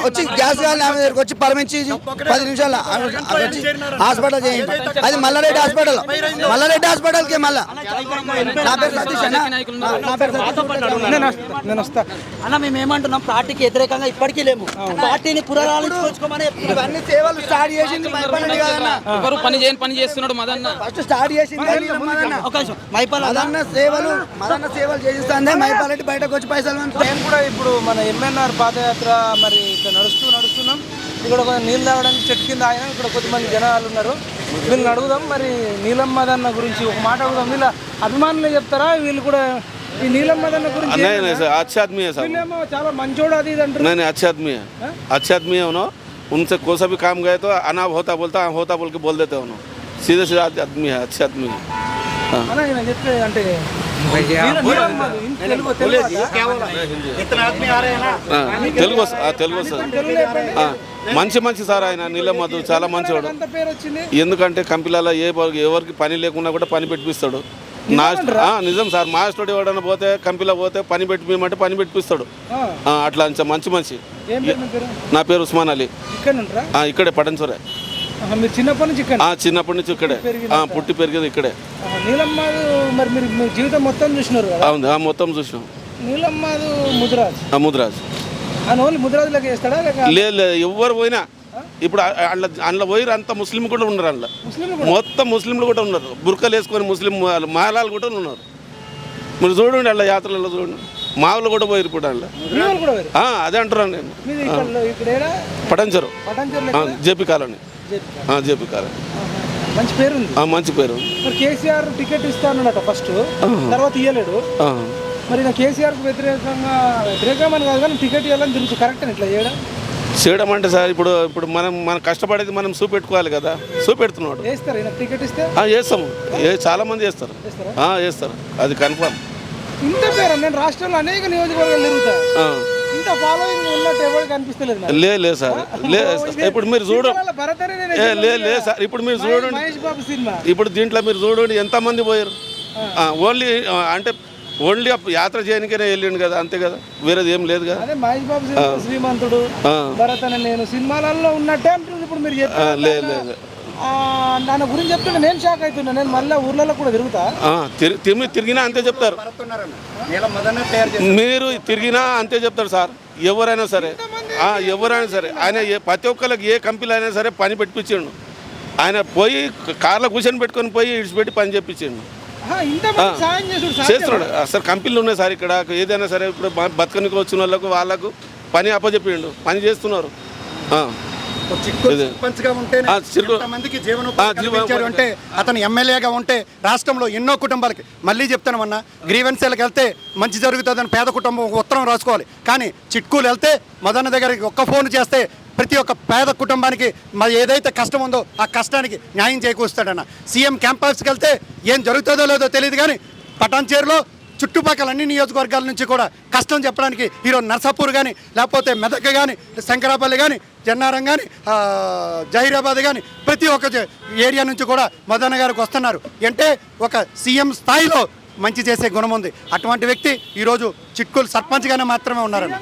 వచ్చి గ్యాస్ గాలి ఆమె దగ్గరికి వచ్చి పరమించి 10 నిమిషాల్లో వచ్చి హాస్పిటల్ చేయండి. అది మల్లారెడ్డి హాస్పిటల్, మల్లారెడ్డి హాస్పిటల్కి మళ్ళా. నా పేరు సతీష్ అన్న, నా పేరు నేను వస్తా అన్న. మేము ఏమంటున్నాం, పార్టీకి వ్యతిరేకంగా ఇప్పటికీ లేము. పార్టీని పునరాలోచించుకోమని ఇవన్నీ సేవలు స్టార్ట్ చేసింది మైపాలరెడ్డి కాదన్న. ఎవరు పని చేస్తున్నాడు మదన్న, ఫస్ట్ స్టార్ట్ చేసింది మదన్న సేవలు. మదన్న సేవలు చేయిస్తానే మైపాలరెడ్డి బయటకు వచ్చి పైసలు. మేము కూడా ఇప్పుడు మన ఎంఎన్ఆర్ పాదయాత్ర మరి ఇక్కడ నడుస్తున్నాం. ఇక్కడ కొంచెం నీళ్ళు తాగడానికి చెట్టు కింద ఆయన ఇక్కడ కొద్దిమంది జనాలు ఉన్నారు. వీళ్ళని అడుగుదాం, మరి నీలం మదన్న గురించి ఒక మాట అడుగుదాం. వీళ్ళ అభిమానులే చెప్తారా, వీళ్ళు కూడా ఈ నీలం మదన్న గురించి? अच्छे आदमी है साहब, చాలా మంచోడు అది ఇది అంటారు. नहीं अच्छे आदमी है, अच्छे आदमी है उन्होंने. उनसे कोई सा भी काम गए तो अनाप होता बोलता होता बोल के बोल देते हैं उन्होंने. सीधे सीधा आदमी है, अच्छे आदमी है. అన్న ఈయన చెప్పే అంటే తెలుగు తెలుగు సార్ మంచి సార్ ఆయన నీలం మధు చాలా మంచివాడు. ఎందుకంటే కంపెనీలలో ఎవరికి పని లేకున్నా కూడా పని పెట్టిస్తాడు. నిజం సార్, మా స్టూడియో ఎవడన్నా పోతే కంపెనీలో పోతే పని పెట్టిమంటే పని పెట్టిస్తాడు. అట్లా మంచి నా పేరు ఉస్మాన్ అలీ, ఇక్కడే పటన్సూరే. చిన్నప్పటి నుంచి ఇక్కడే పుట్టి పెరిగేది ఇక్కడే. మరి మీరు మీ జీవితం మొత్తం చూసినారు? అవును, మొత్తం చూసినాం. ముదిరాజ్ ముదిరాజులకి వేస్తాడా? లేదు, ఎవరు పోయినా ఇప్పుడు అందులో పోయిరు అంతా ముస్లిం కూడా ఉన్నారు. అందులో మొత్తం ముస్లింలు కూడా ఉన్నారు, బుర్కలు వేసుకొని ముస్లిం మహిళలు కూడా ఉన్నారు. మీరు చూడండి అలా యాత్రలలో చూడండి, మావులు కూడా పోయిరు ఇప్పుడు అందులో. అదే అంటున్నాను నేను. Patancheru JP colony, JP colony. మంచి పేరు ఉంది, మంచి పేరు. కేసీఆర్ టికెట్ ఇస్తానన్నట ఫస్ట్, తర్వాత ఇవ్వలేడు. మరి కేసీఆర్ కు వ్యతిరేకమని కాదు కానీ టికెట్ ఇవ్వాలని తిరుగుతుంది. కరెక్ట్ ఇట్లా చేయడం అంటే సార్ ఇప్పుడు మనం కష్టపడేది మనం చూపెట్టుకోవాలి కదా, చూపెడుతున్నాడు. టికెట్ ఇస్తే చేస్తాము, చాలా మంది చేస్తారు, అది కన్ఫర్మ్. ఇంత పేరు నేను రాష్ట్రంలో అనేక నియోజకవర్గాలు తిరుగుతాను, ఇంత ఫాలోయింగ్ ఉన్నట్టు ఎవరికి అనిపిస్తలేదు. లేదు సార్, లేదు. ఇప్పుడు మీరు చూడండి, లేదు సార్, ఇప్పుడు మీరు చూడండి, మహేష్ బాబు సినిమా ఇప్పుడు దీంట్లో మీరు చూడండి ఎంతమంది పోయారు. ఓన్లీ యాత్ర చేయడానికైనా వెళ్ళిండు కదా, అంతే కదా, వేరేది ఏం లేదు కదా. అదే మహేష్ బాబు శ్రీమంతుడు, భరత్ అనే నేను సినిమాలలో ఉన్నట్టే అంటుంది. ఇప్పుడు మీరు లేదు దాని గురించి చెప్తుంటే నేను షాక్ అవుతున్నా. నేను మళ్ళీ ఊర్లలో కూడా తిరుగుతా, తిరిగినా అంతే చెప్తారు. మీరు తిరిగినా అంతే చెప్తారు సార్, ఎవరైనా సరే. ఆయన ప్రతి ఒక్కరికి ఏ కంపెనీలో అయినా సరే పని పెట్టించిండు. ఆయన పోయి కార్లో కూర్చొని పెట్టుకొని పోయి ఇడిచిపెట్టి పని చెప్పించిండు, చేస్తున్నాడు. అసలు కంపెనీలు ఉన్నాయి సార్ ఇక్కడ, ఏదైనా సరే. ఇప్పుడు బతకనికి వచ్చిన వాళ్ళకు పని అప్పచెప్పిండు, పని చేస్తున్నారు. అంటే అతను ఎమ్మెల్యేగా ఉంటే రాష్ట్రంలో ఎన్నో కుటుంబాలకి, మళ్ళీ చెప్తానమన్నా, గ్రీవెన్సీలకు వెళ్తే మంచి జరుగుతుందని పేద కుటుంబం ఒక ఉత్తరం రాసుకోవాలి. కానీ చిట్కూలు వెళ్తే మదన్న దగ్గరికి ఒక్క ఫోన్ చేస్తే ప్రతి ఒక్క పేద కుటుంబానికి మరి ఏదైతే కష్టం ఉందో ఆ కష్టానికి న్యాయం చేకూరుస్తాడన్న. సీఎం క్యాంపస్కి వెళ్తే ఏం జరుగుతుందో లేదో తెలియదు, కానీ పటాన్చేరులో చుట్టుపక్కల అన్ని నియోజకవర్గాల నుంచి కూడా కష్టం చెప్పడానికి ఈరోజు నర్సాపూర్ కానీ, లేకపోతే మెదక్ కానీ, శంకరాపల్లి కానీ, జన్నారం కానీ, జహీరాబాద్ కానీ ప్రతి ఒక్క ఏరియా నుంచి కూడా మదన్న గారికి వస్తున్నారు. అంటే ఒక సీఎం స్థాయిలో మంచి చేసే గుణం ఉంది. అటువంటి వ్యక్తి ఈరోజు చిట్కూలు సర్పంచ్గానే మాత్రమే ఉన్నారన్న.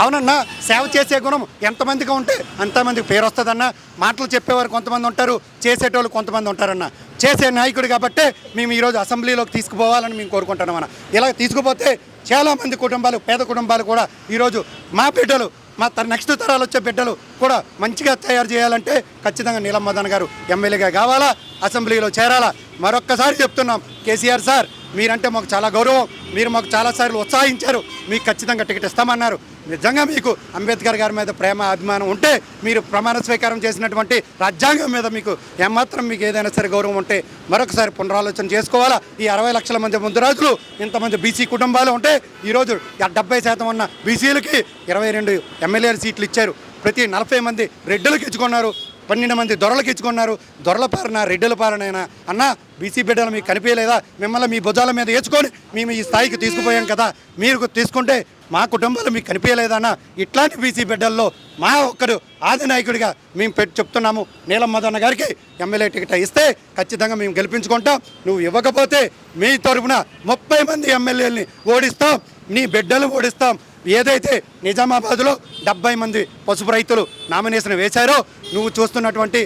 అవునన్నా, సేవ చేసే గుణం ఎంతమందిగా ఉంటే అంతమందికి పేరు వస్తుందన్న. మాటలు చెప్పేవారు కొంతమంది ఉంటారు, చేసేటోళ్ళు కొంతమంది ఉంటారన్న. చేసే నాయకుడు కాబట్టే మేము ఈరోజు అసెంబ్లీలోకి తీసుకుపోవాలని మేము కోరుకుంటున్నామన్న. ఇలా తీసుకుపోతే చాలామంది కుటుంబాలు, పేద కుటుంబాలు కూడా ఈరోజు మా బిడ్డలు, మా నెక్స్ట్ తరాలు వచ్చే బిడ్డలు కూడా మంచిగా తయారు చేయాలంటే ఖచ్చితంగా నీలం మదన్ గారు ఎమ్మెల్యేగా కావాలా, అసెంబ్లీలో చేరాలా. మరొక్కసారి చెప్తున్నాం, కేసీఆర్ సార్ మీరంటే మాకు చాలా గౌరవం, మీరు మాకు చాలాసార్లు ఉత్సాహించారు, మీకు ఖచ్చితంగా టికెట్ ఇస్తామన్నారు. నిజంగా మీకు అంబేద్కర్ గారి మీద ప్రేమ అభిమానం ఉంటే, మీరు ప్రమాణ స్వీకారం చేసినటువంటి రాజ్యాంగం మీద మీకు ఏమాత్రం మీకు ఏదైనా సరే గౌరవం ఉంటే మరొకసారి పునరాలోచన చేసుకోవాలా. ఈ 60 లక్షల మంది ముద్దురాజులు, ఇంతమంది బీసీ కుటుంబాలు ఉంటే ఈరోజు 70% ఉన్న బీసీలకి 22 ఎమ్మెల్యే సీట్లు ఇచ్చారు. ప్రతి 40 మంది రెడ్డులకు ఇచ్చుకున్నారు, 12 మంది దొరలకు ఇచ్చుకున్నారు. దొరల పాలన రెడ్డుల పాలనైనా అన్న బీసీ బిడ్డలు మీకు కనిపించలేదా? మిమ్మల్ని మీ భుజాల మీద వేసుకొని మేము ఈ స్థాయికి తీసుకుపోయాం కదా, మీరు తీసుకుంటే మా కుటుంబాలు మీకు కనిపించలేదా అన్న? ఇట్లాంటి బీసీ బిడ్డల్లో మా ఒక్కడు ఆది నాయకుడిగా మేము చెప్తున్నాము. నీలం మదన్న గారికి ఎమ్మెల్యే టికెట్ ఇస్తే ఖచ్చితంగా మేము గెలిపించుకుంటాం. నువ్వు ఇవ్వకపోతే మీ తరఫున 30 మంది ఎమ్మెల్యేలని ఓడిస్తాం, నీ బిడ్డలు ఓడిస్తాం. ఏదైతే నిజామాబాద్లో 70 మంది పసుపు రైతులు నామినేషన్ వేశారో, నువ్వు చూస్తున్నటువంటి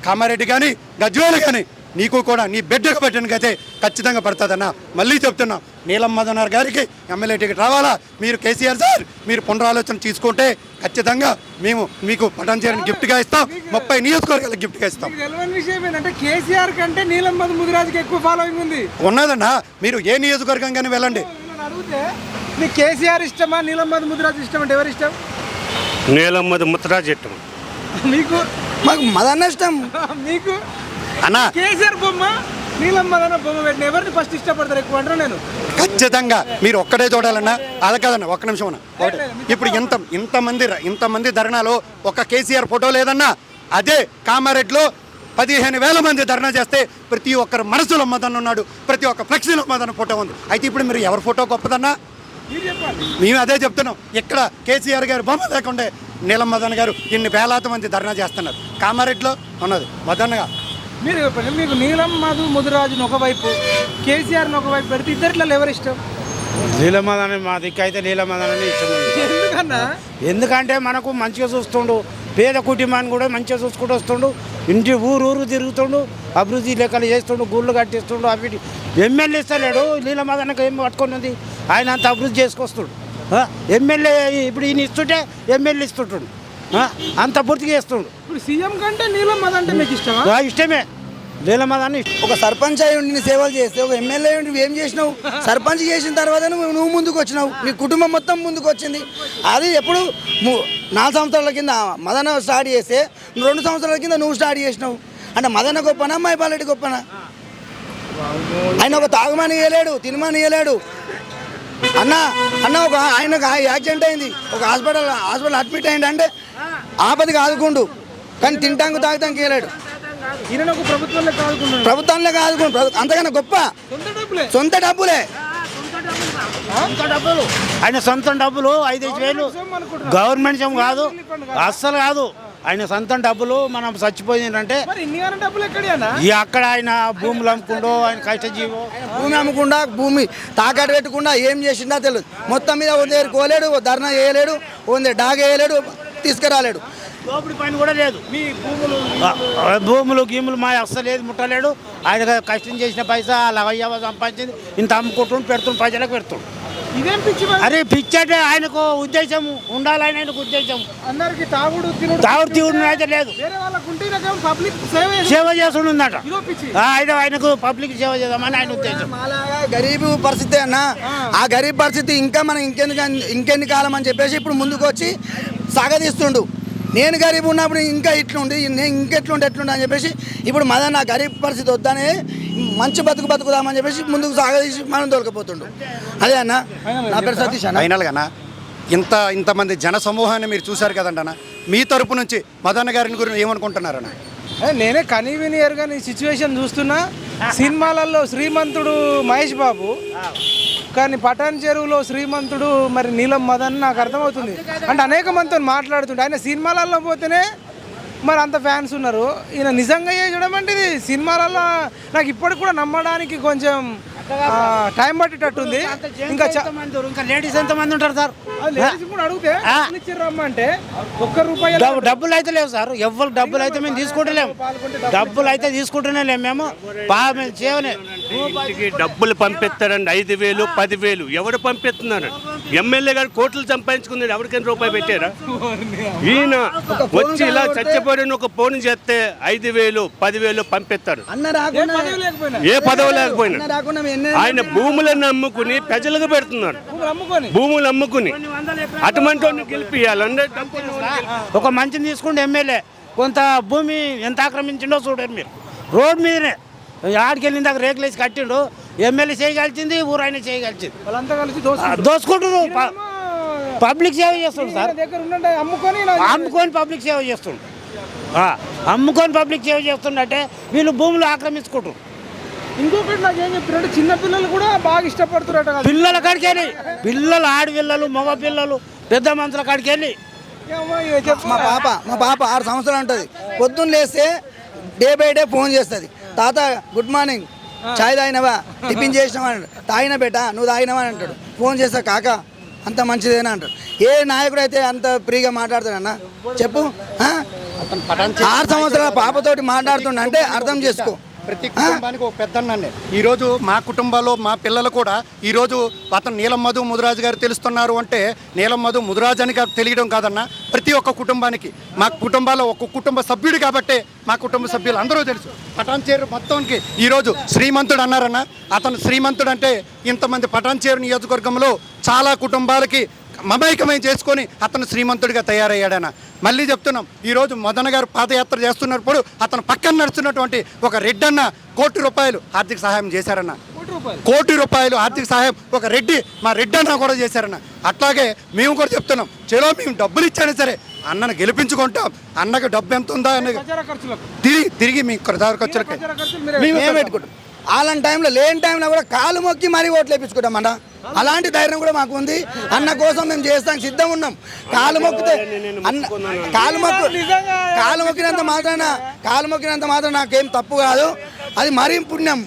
కామారెడ్డి కానీ గజ్వేల్ కానీ నీకు కూడా నీ బిడ్డకు పెట్టినకైతే ఖచ్చితంగా పడుతుందన్న. మళ్ళీ చెప్తున్నాం, నీలం మదన్ గారికి ఎమ్మెల్యే టికెట్ రావాలా. మీరు కేసీఆర్ సార్ మీరు పునరాలోచన తీసుకుంటే ఖచ్చితంగా మేము మీకు పటాన్చేరిని గిఫ్ట్గా ఇస్తాం, 30 నియోజకవర్గాలకు గిఫ్ట్గా ఇస్తాం. విషయం ఏంటంటే కేసీఆర్ కంటే నీలం మదన్ ముదిరాజుకి ఎక్కువ ఫాలోయింగ్ ఉంది ఉన్నదన్నా. మీరు ఏ నియోజకవర్గం కానీ వెళ్ళండి. అడిగితే నీకు కేసీఆర్ ఇష్టమా, నీలం మదన్ ముదిరాజు ఇష్టం అంటే ఎవరు ఇష్టం? నీలం మదన్ ముదిరాజు ఇష్టం. మీకు? మాకు మదన్న ఇష్టం. మీకు అన్నా కేసీఆర్ బొమ్మ, నీలం మదన్న బొమ్మ పెట్టిన ఎవరిని ఫస్ట్ ఇష్టపడతారు ఎక్కువ అంటారు? నేను ఖచ్చితంగా మీరు ఒక్కడే చూడాలన్నా. అలా కాదన్నా, ఒక్క నిమిషం అన్న. ఇప్పుడు ఇంతమంది ధర్నాలో ఒక కేసీఆర్ ఫోటో లేదన్నా. అదే కామారెడ్డిలో 15,000 మంది ధర్నా చేస్తే ప్రతి ఒక్కరు మనసులో మదన్ ఉన్నాడు, ప్రతి ఒక్క ఫ్లెక్సీలో మదన్ ఫోటో ఉంది. అయితే ఇప్పుడు మీరు ఎవరి ఫోటో గొప్పదన్నా? మేము అదే చెప్తున్నాం. ఇక్కడ కేసీఆర్ గారు బొమ్మ లేకుండే నీలం మదన్ గారు ఇన్ని వేలాది మంది ధర్నా చేస్తున్నారు. కామారెడ్డిలో ఉన్నది మదన్గా. మీరు చెప్పండి, మీకు నీలం మధు ముదిరాజును ఒకవైపు, కేసీఆర్ని ఒకవైపు పెడితే ఇద్దరిలో ఎవరు ఇష్టం? నీలమదని మా దిక్కు అయితే నీలమదని ఇష్టం. ఎందుకన్నా? ఎందుకంటే మనకు మంచిగా చూస్తుండు, పేద కుటుంబాన్ని కూడా మంచిగా చూసుకుంటూ వస్తుండు, ఇంటి ఊరు తిరుగుతుండు, అభివృద్ధి లెక్కలు చేస్తుండు, గుళ్ళు కట్టిస్తుండు. అవి ఎమ్మెల్యే ఇస్తలేడు. నీలమదనకు ఏం పట్టుకొని ఉంది, ఆయన అంత అభివృద్ధి చేసుకొస్తుడు. ఎమ్మెల్యే ఇప్పుడు ఈయన ఇస్తుంటే ఎమ్మెల్యే ఇస్తుంటాడు, అంత పూర్తిగా చేస్తుండు. ఇప్పుడు సీఎం కంటే నీలం మదన్ అంటే మీకు ఇష్టమా? ఇష్టమే. నీలమదని ఒక సర్పంచ్ అయి ఉండి సేవలు చేస్తే, ఒక ఎమ్మెల్యే ఉండి ఏం చేసినావు? సర్పంచ్ చేసిన తర్వాత నువ్వు ముందుకు వచ్చినావు, నీ కుటుంబం మొత్తం ముందుకు వచ్చింది. అది ఎప్పుడు 4 సంవత్సరాల కింద మదన స్టార్ట్ చేస్తే 2 సంవత్సరాల కింద నువ్వు స్టార్ట్ చేసినావు. అంటే మదన గొప్పనా మైపాలరెడ్డి గొప్పనా? ఆయన ఒక తాగుమని ఇవ్వలేడు, తినమని ఇవ్వలేడు. అన్న ఒక ఆయనకు యాక్సిడెంట్ అయింది, ఒక హాస్పిటల్ అడ్మిట్ అయ్యింది అంటే ఆపదికి ఆదుకుండు, కానీ తింటాంకు తాగుతానికి ఇవ్వలేడు. ప్రభుత్వంలో కాదుకుంటు, అంతకన్నా గొప్ప సొంత డబ్బులే. ఆయన సొంత డబ్బులు 5,000 గవర్నమెంట్ సొమ్ము కాదు, అస్సలు కాదు. ఆయన సొంత డబ్బులు మనం చచ్చిపోయిందంటే అక్కడ ఆయన భూములు అమ్ముకుంటూ, ఆయన కష్టజీవో భూమి అమ్మకుండా, భూమి తాకట్టు పెట్టకుండా ఏం చేసిందా తెలియదు. మొత్తం మీద దగ్గర కోలేడు, ధర్నా చేయలేడు, డాగ వేయలేడు, తీసుకురాలేడు. దోపిడి పని కూడా లేదు. మీ భూములు గీములు మా అస్సలు లేదు, ముట్టలేడు. ఆయన కష్టం చేసిన పైసా అలా అయ్యవ సంపాదించింది ఇంత అమ్ముకుంటుండు, పెడుతుండు, ప్రజలకు పెడుతుండు. ఇదేం పిచ్చి? అరే పిచ్చి అంటే ఆయనకు ఉద్దేశం ఉండాలని, ఆయనకు ఉద్దేశం. అందరికి తాగుడు తీవుడు అయితే లేదు, సేవ చేస్తుండట. అయితే ఆయనకు పబ్లిక్ సేవ చేద్దామని ఆయన ఉద్దేశం. గరీబు పరిస్థితి అన్న, ఆ గరీబ్ పరిస్థితి ఇంకా మనం ఇంకెన్ని కాలం అని చెప్పేసి ఇప్పుడు ముందుకు వచ్చి సాగదీస్తుండు. నేను గరీబ్ ఉన్నప్పుడు ఇంకా ఇట్లుండి, నేను ఇంకెట్లుండి అని చెప్పేసి ఇప్పుడు మదన్ నా గరీబ్ పరిస్థితి వద్దనే మంచి బతుకుదామని చెప్పేసి ముందుకు సాగదీసి మనం దొరకపోతుండు. అదే అన్న, నా పేరు సతీష్ అన్న. ఫైనల్గా ఇంతమంది జన సమూహాన్ని మీరు చూశారు కదండి అన్న, మీ తరపు నుంచి మదన్ గారిని గురించి ఏమనుకుంటున్నారన్న? నేనే కన్వీనియర్గా నీ సిచ్యువేషన్ చూస్తున్నా. సినిమాలలో శ్రీమంతుడు మహేష్ బాబు, కానీ పటాన్ చెరువులో శ్రీమంతుడు మరి నీలం మదన్ నాకు అర్థమవుతుంది. అంటే అనేక మందితో మాట్లాడుతుండే, ఆయన సినిమాలలో పోతేనే మరి అంత ఫ్యాన్స్ ఉన్నారు. ఈయన నిజంగా చేయడం అంటే ఇది సినిమాలలో నాకు ఇప్పటికి కూడా నమ్మడానికి కొంచెం టైం పట్టేటట్టుంది. ఇంకా లేడీస్ ఎంతమంది ఉంటారు సార్? అడిగితే అంటే ₹1 డబ్బులు అయితే లేవు సార్, ఎవరు డబ్బులు అయితే మేము తీసుకుంటలేము, డబ్బులు అయితే తీసుకుంటూనే లేము. మేము చేయలే ఇంటికి డబ్బులు పంపిస్తారండి 5,000 10,000 ఎవడు పంపిస్తున్నారు? ఎమ్మెల్యే గారు కోట్లు సంపాదించుకున్నాడు, ఎవరికైనా రూపాయి పెట్టారా? ఈయన వచ్చి ఇలా చచ్చిపోయిన ఒక ఫోన్ చేస్తే 5,000 10,000 పంపిస్తారు. ఏ పదవి లేకపోయినా ఆయన భూములను అమ్ముకుని ప్రజలకు పెడుతున్నారు. భూములు అమ్ముకుని అటువంటి గెలిపియాలంటే ఒక మంచిని తీసుకుంటే ఎమ్మెల్యే కొంత భూమి ఎంత ఆక్రమించిండో చూడండి మీరు. రోడ్ మీదనే ఆడికి వెళ్ళిన దాకా రేకులు వేసి కట్టిండు. ఎమ్మెల్యే చేయగలిచింది, ఊరైనా చేయగలిచింది. వాళ్ళంతా కలిసి దోసుకుంటున్నారు. పబ్లిక్ సేవ చేస్తుండు సార్. అమ్ముకొని పబ్లిక్ సేవ చేస్తుండు. అమ్ముకొని పబ్లిక్ సేవ చేస్తుండే వీళ్ళు భూములు ఆక్రమించుకుంటారు. ఇంకొకటి నాకు ఏం చెప్తున్నాడు, చిన్న పిల్లలు కూడా బాగా ఇష్టపడుతున్నారు. పిల్లల కాడికి వెళ్ళి పిల్లలు, ఆడపిల్లలు, మగ పిల్లలు, పెద్ద మనుషుల కాడికి వెళ్ళి. మా పాప 6 సంవత్సరాలు ఉంటుంది. పొద్దున్న లేస్తే డే బై డే ఫోన్ చేస్తుంది. తాత గుడ్ మార్నింగ్, చాయ్ తాగినవా, టిఫిన్ చేసినావా అంటాడు. తాగిన బేట నువ్వు తాగినవా అని అంటాడు. ఫోన్ చేస్తా కాక అంత మంచిదేనా అంటాడు. ఏ నాయకుడు అయితే అంత ఫ్రీగా మాట్లాడతాడన్నా చెప్పు? 6 సంవత్సరాల పాపతోటి మాట్లాడుతుండ అంటే అర్థం చేసుకో. ప్రతి కుటుంబానికి ఒక పెద్దన్నే. ఈరోజు మా కుటుంబాల్లో మా పిల్లలు కూడా ఈరోజు అతను నీలం మధు ముదిరాజు గారు తెలుస్తున్నారు అంటే నీలం మధు ముదిరాజు అని తెలియడం కాదన్న, ప్రతి ఒక్క కుటుంబానికి మా కుటుంబాల్లో ఒక కుటుంబ సభ్యుడు కాబట్టి మా కుటుంబ సభ్యులు అందరూ తెలుసు. పటాన్చేరు మొత్తానికి ఈరోజు శ్రీమంతుడు అన్నారన్న. అతను శ్రీమంతుడు అంటే ఇంతమంది పటాన్చేరు నియోజకవర్గంలో చాలా కుటుంబాలకి మమైకమై చేసుకొని అతను శ్రీమంతుడిగా తయారయ్యాడన్న. మళ్ళీ చెప్తున్నాం, ఈరోజు మదన గారు పాదయాత్ర చేస్తున్నప్పుడు అతను పక్కన నడుస్తున్నటువంటి ఒక రెడ్డన్న ₹1,00,00,000 ఆర్థిక సహాయం చేశారన్న. ₹1,00,00,000 ఆర్థిక సహాయం ఒక రెడ్డి, మా రెడ్డన్న కూడా చేశారన్న. అట్లాగే మేము కూడా చెప్తున్నాం, చలో మేము డబ్బులు ఇచ్చానే సరే అన్నను గెలిపించుకుంటాం. అన్నకు డబ్బు ఎంత ఉందా అన్నది తిరిగి మీ ఖర్చులకి మేము పెట్టుకుంటాం. అలాంటి టైంలో లేని టైంలో కూడా కాలు మొక్కి మరీ ఓట్లు వేయించుకుంటాం అన్న. అలాంటి ధైర్యం కూడా మాకు ఉంది. అన్న కోసం మేము చేస్తాం, సిద్ధం ఉన్నాం. కాలు మొక్కితే అన్న కాలు మొక్కినంత మాత్రం నాకేం తప్పు కాదు, అది మరీ పుణ్యం.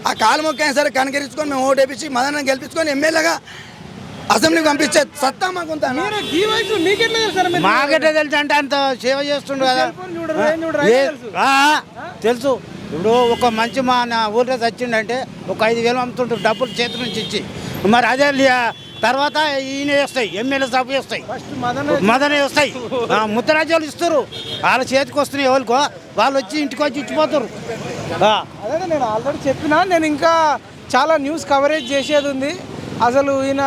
ఆ కాలు మొక్కైనా సరే కనకరించుకొని మేము ఓటు వేయించి మదన గెలిపించుకొని ఎమ్మెల్యేగా అసెంబ్లీకి పంపించే సత్తా మాకు మాకెట్లా తెలుసు అంటే అంత సేవ చేస్తుండ్రు కదా తెలుసు. ఇప్పుడు ఒక మంచి మా నా ఊళ్ళో చచ్చిండంటే ఒక 5,000 అమ్ముతుంటారు డబ్బులు చేతి నుంచి ఇచ్చి. మరి అదే తర్వాత ఈయన వస్తాయి, ఎమ్మెల్యే సభ వస్తాయి, మదనే వస్తాయి, ముత్తరాజ్యాలు ఇస్తారు. వాళ్ళ చేతికి వస్తున్నాయి ఎవరికో వాళ్ళు వచ్చి ఇంటికి వచ్చి ఇచ్చిపోతారు. అదే నేను ఆల్రెడీ చెప్పినా, నేను ఇంకా చాలా న్యూస్ కవరేజ్ చేసేది ఉంది. అసలు ఈయన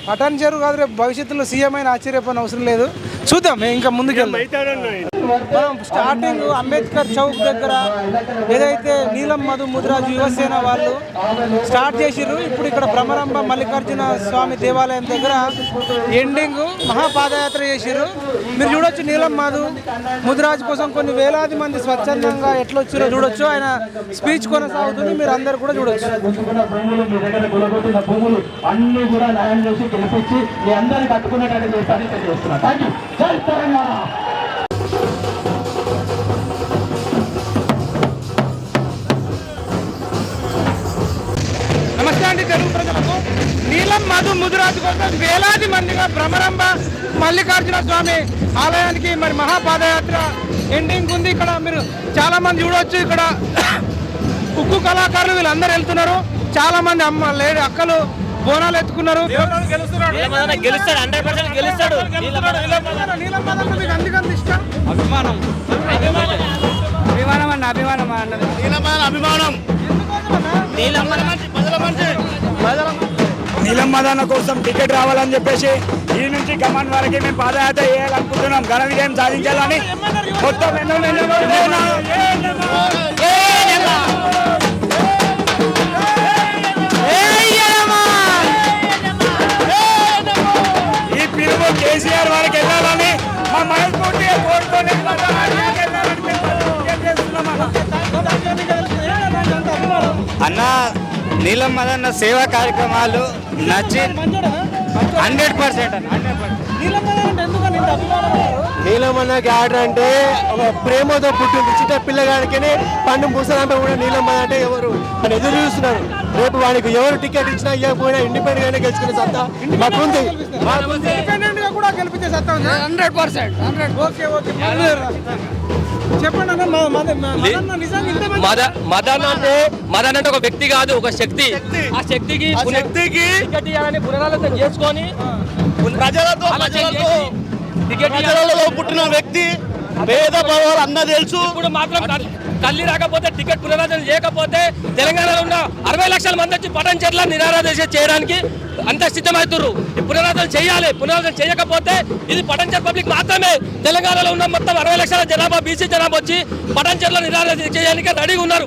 పటాన్చేరు కాదు, రేపు భవిష్యత్తులో సీఎం అయిన ఆశ్చర్యపోయిన అవసరం లేదు. చూద్దాం ఇంకా ముందుకెళ్తాం. మనం స్టార్టింగ్ అంబేద్కర్ చౌక్ దగ్గర ఏదైతే నీలం మధు ముదిరాజు యువసేన వాళ్ళు స్టార్ట్ చేసిర్రు, ఇప్పుడు ఇక్కడ భ్రమరంభ మల్లికార్జున స్వామి దేవాలయం దగ్గర ఎండింగ్ మహాపాదయాత్ర చేసిర్రు. మీరు చూడొచ్చు, నీలం మధు ముదిరాజు కోసం కొన్ని వేలాది మంది స్వచ్ఛందంగా ఎట్లా వచ్చిరో చూడొచ్చు. ఆయన స్పీచ్ కొనసాగుతుంది, మీరు అందరు కూడా చూడొచ్చు. అన్ని కూడా న్యాయం చేసి గెలిపించి మీ అందరిని కట్టుకునేటట్టు చేస్తారని తెలియజేస్తున్నా. Thank you. జై తెలంగాణ. నమస్తే అండి తెలుగు ప్రజలకు. నీలం మధు ముదిరాజు కోసం వేలాది మందిగా భ్రమరంభ మల్లికార్జున స్వామి ఆలయానికి మరి మహాపాదయాత్ర ఎండింగ్ ఉంది. ఇక్కడ మీరు చాలా మంది చూడవచ్చు. ఇక్కడ ఉక్కు కళాకారులు వీళ్ళందరూ వెళ్తున్నారు. చాలా మంది అక్కలు బోనాలు ఎత్తుకున్నారు. గెలుస్తాడు, 100% గెలుస్తాడు. మీకు అందుకంత ఇష్టం? అభిమానం అన్న అభిమానం. నీలం మదన కోసం టికెట్ రావాలని చెప్పేసి ఈ నుంచి గమన్ వరకు మేము పాదయాత్ర చేయాలనుకుంటున్నాం. ఘన విజయం సాధించాలని మొత్తం ఈ పిలుపు కేసీఆర్ వారికి వెళ్ళాలని మా మనస్ఫూర్తిగా కోరుకొని అన్న నీలం మదన్న సేవా కార్యక్రమాలు నచ్చి 100%. నీలమన్నకి ఆర్డర్ అంటే ఒక ప్రేమతో పుట్టింది చిన్న పిల్లగాడికి పండు ముసలాంపై కూడా నీలమన్న అంటే ఎవరు అని ఎదురు చూస్తున్నారు. రేపు వాడికి ఎవరు టికెట్ ఇచ్చినా ఇవ్వకపోయినా ఇండిపెండెంట్ గానే గెలుచుకునే సత్తా మాకుంది. 100% చెప్పండి అన్న, నిజంగా ఇంతమంది మదన్ అంటే ఒక వ్యక్తి కాదు, ఒక శక్తి. ఆ శక్తికి టికెట్ ఇవ్వాలని పునరాలోచన చేసుకొని ప్రజలలో పుట్టిన వ్యక్తి, పేద భావాలు అన్న తెలుసు. ఇప్పుడు మాత్రం తల్లి రాకపోతే టికెట్ పునరాలోచన చేయకపోతే తెలంగాణలో ఉన్న 60 లక్షల మంది వచ్చి పటాన్చెర్ల నిరాహారదీక్ష చేయడానికి అంత సిద్ధమవుతున్నారు. పునరాలోచన చేయాలి. పునరాలోచన చేయకపోతే ఇది పటాన్చెరు పబ్లిక్ మాత్రమే. తెలంగాణలో ఉన్న మొత్తం 60 లక్షల జనాభా బీసీ జనాభా వచ్చి పటాన్చెర్ల నిరాహారదీక్ష చేయడానికి రెడీగా ఉన్నారు.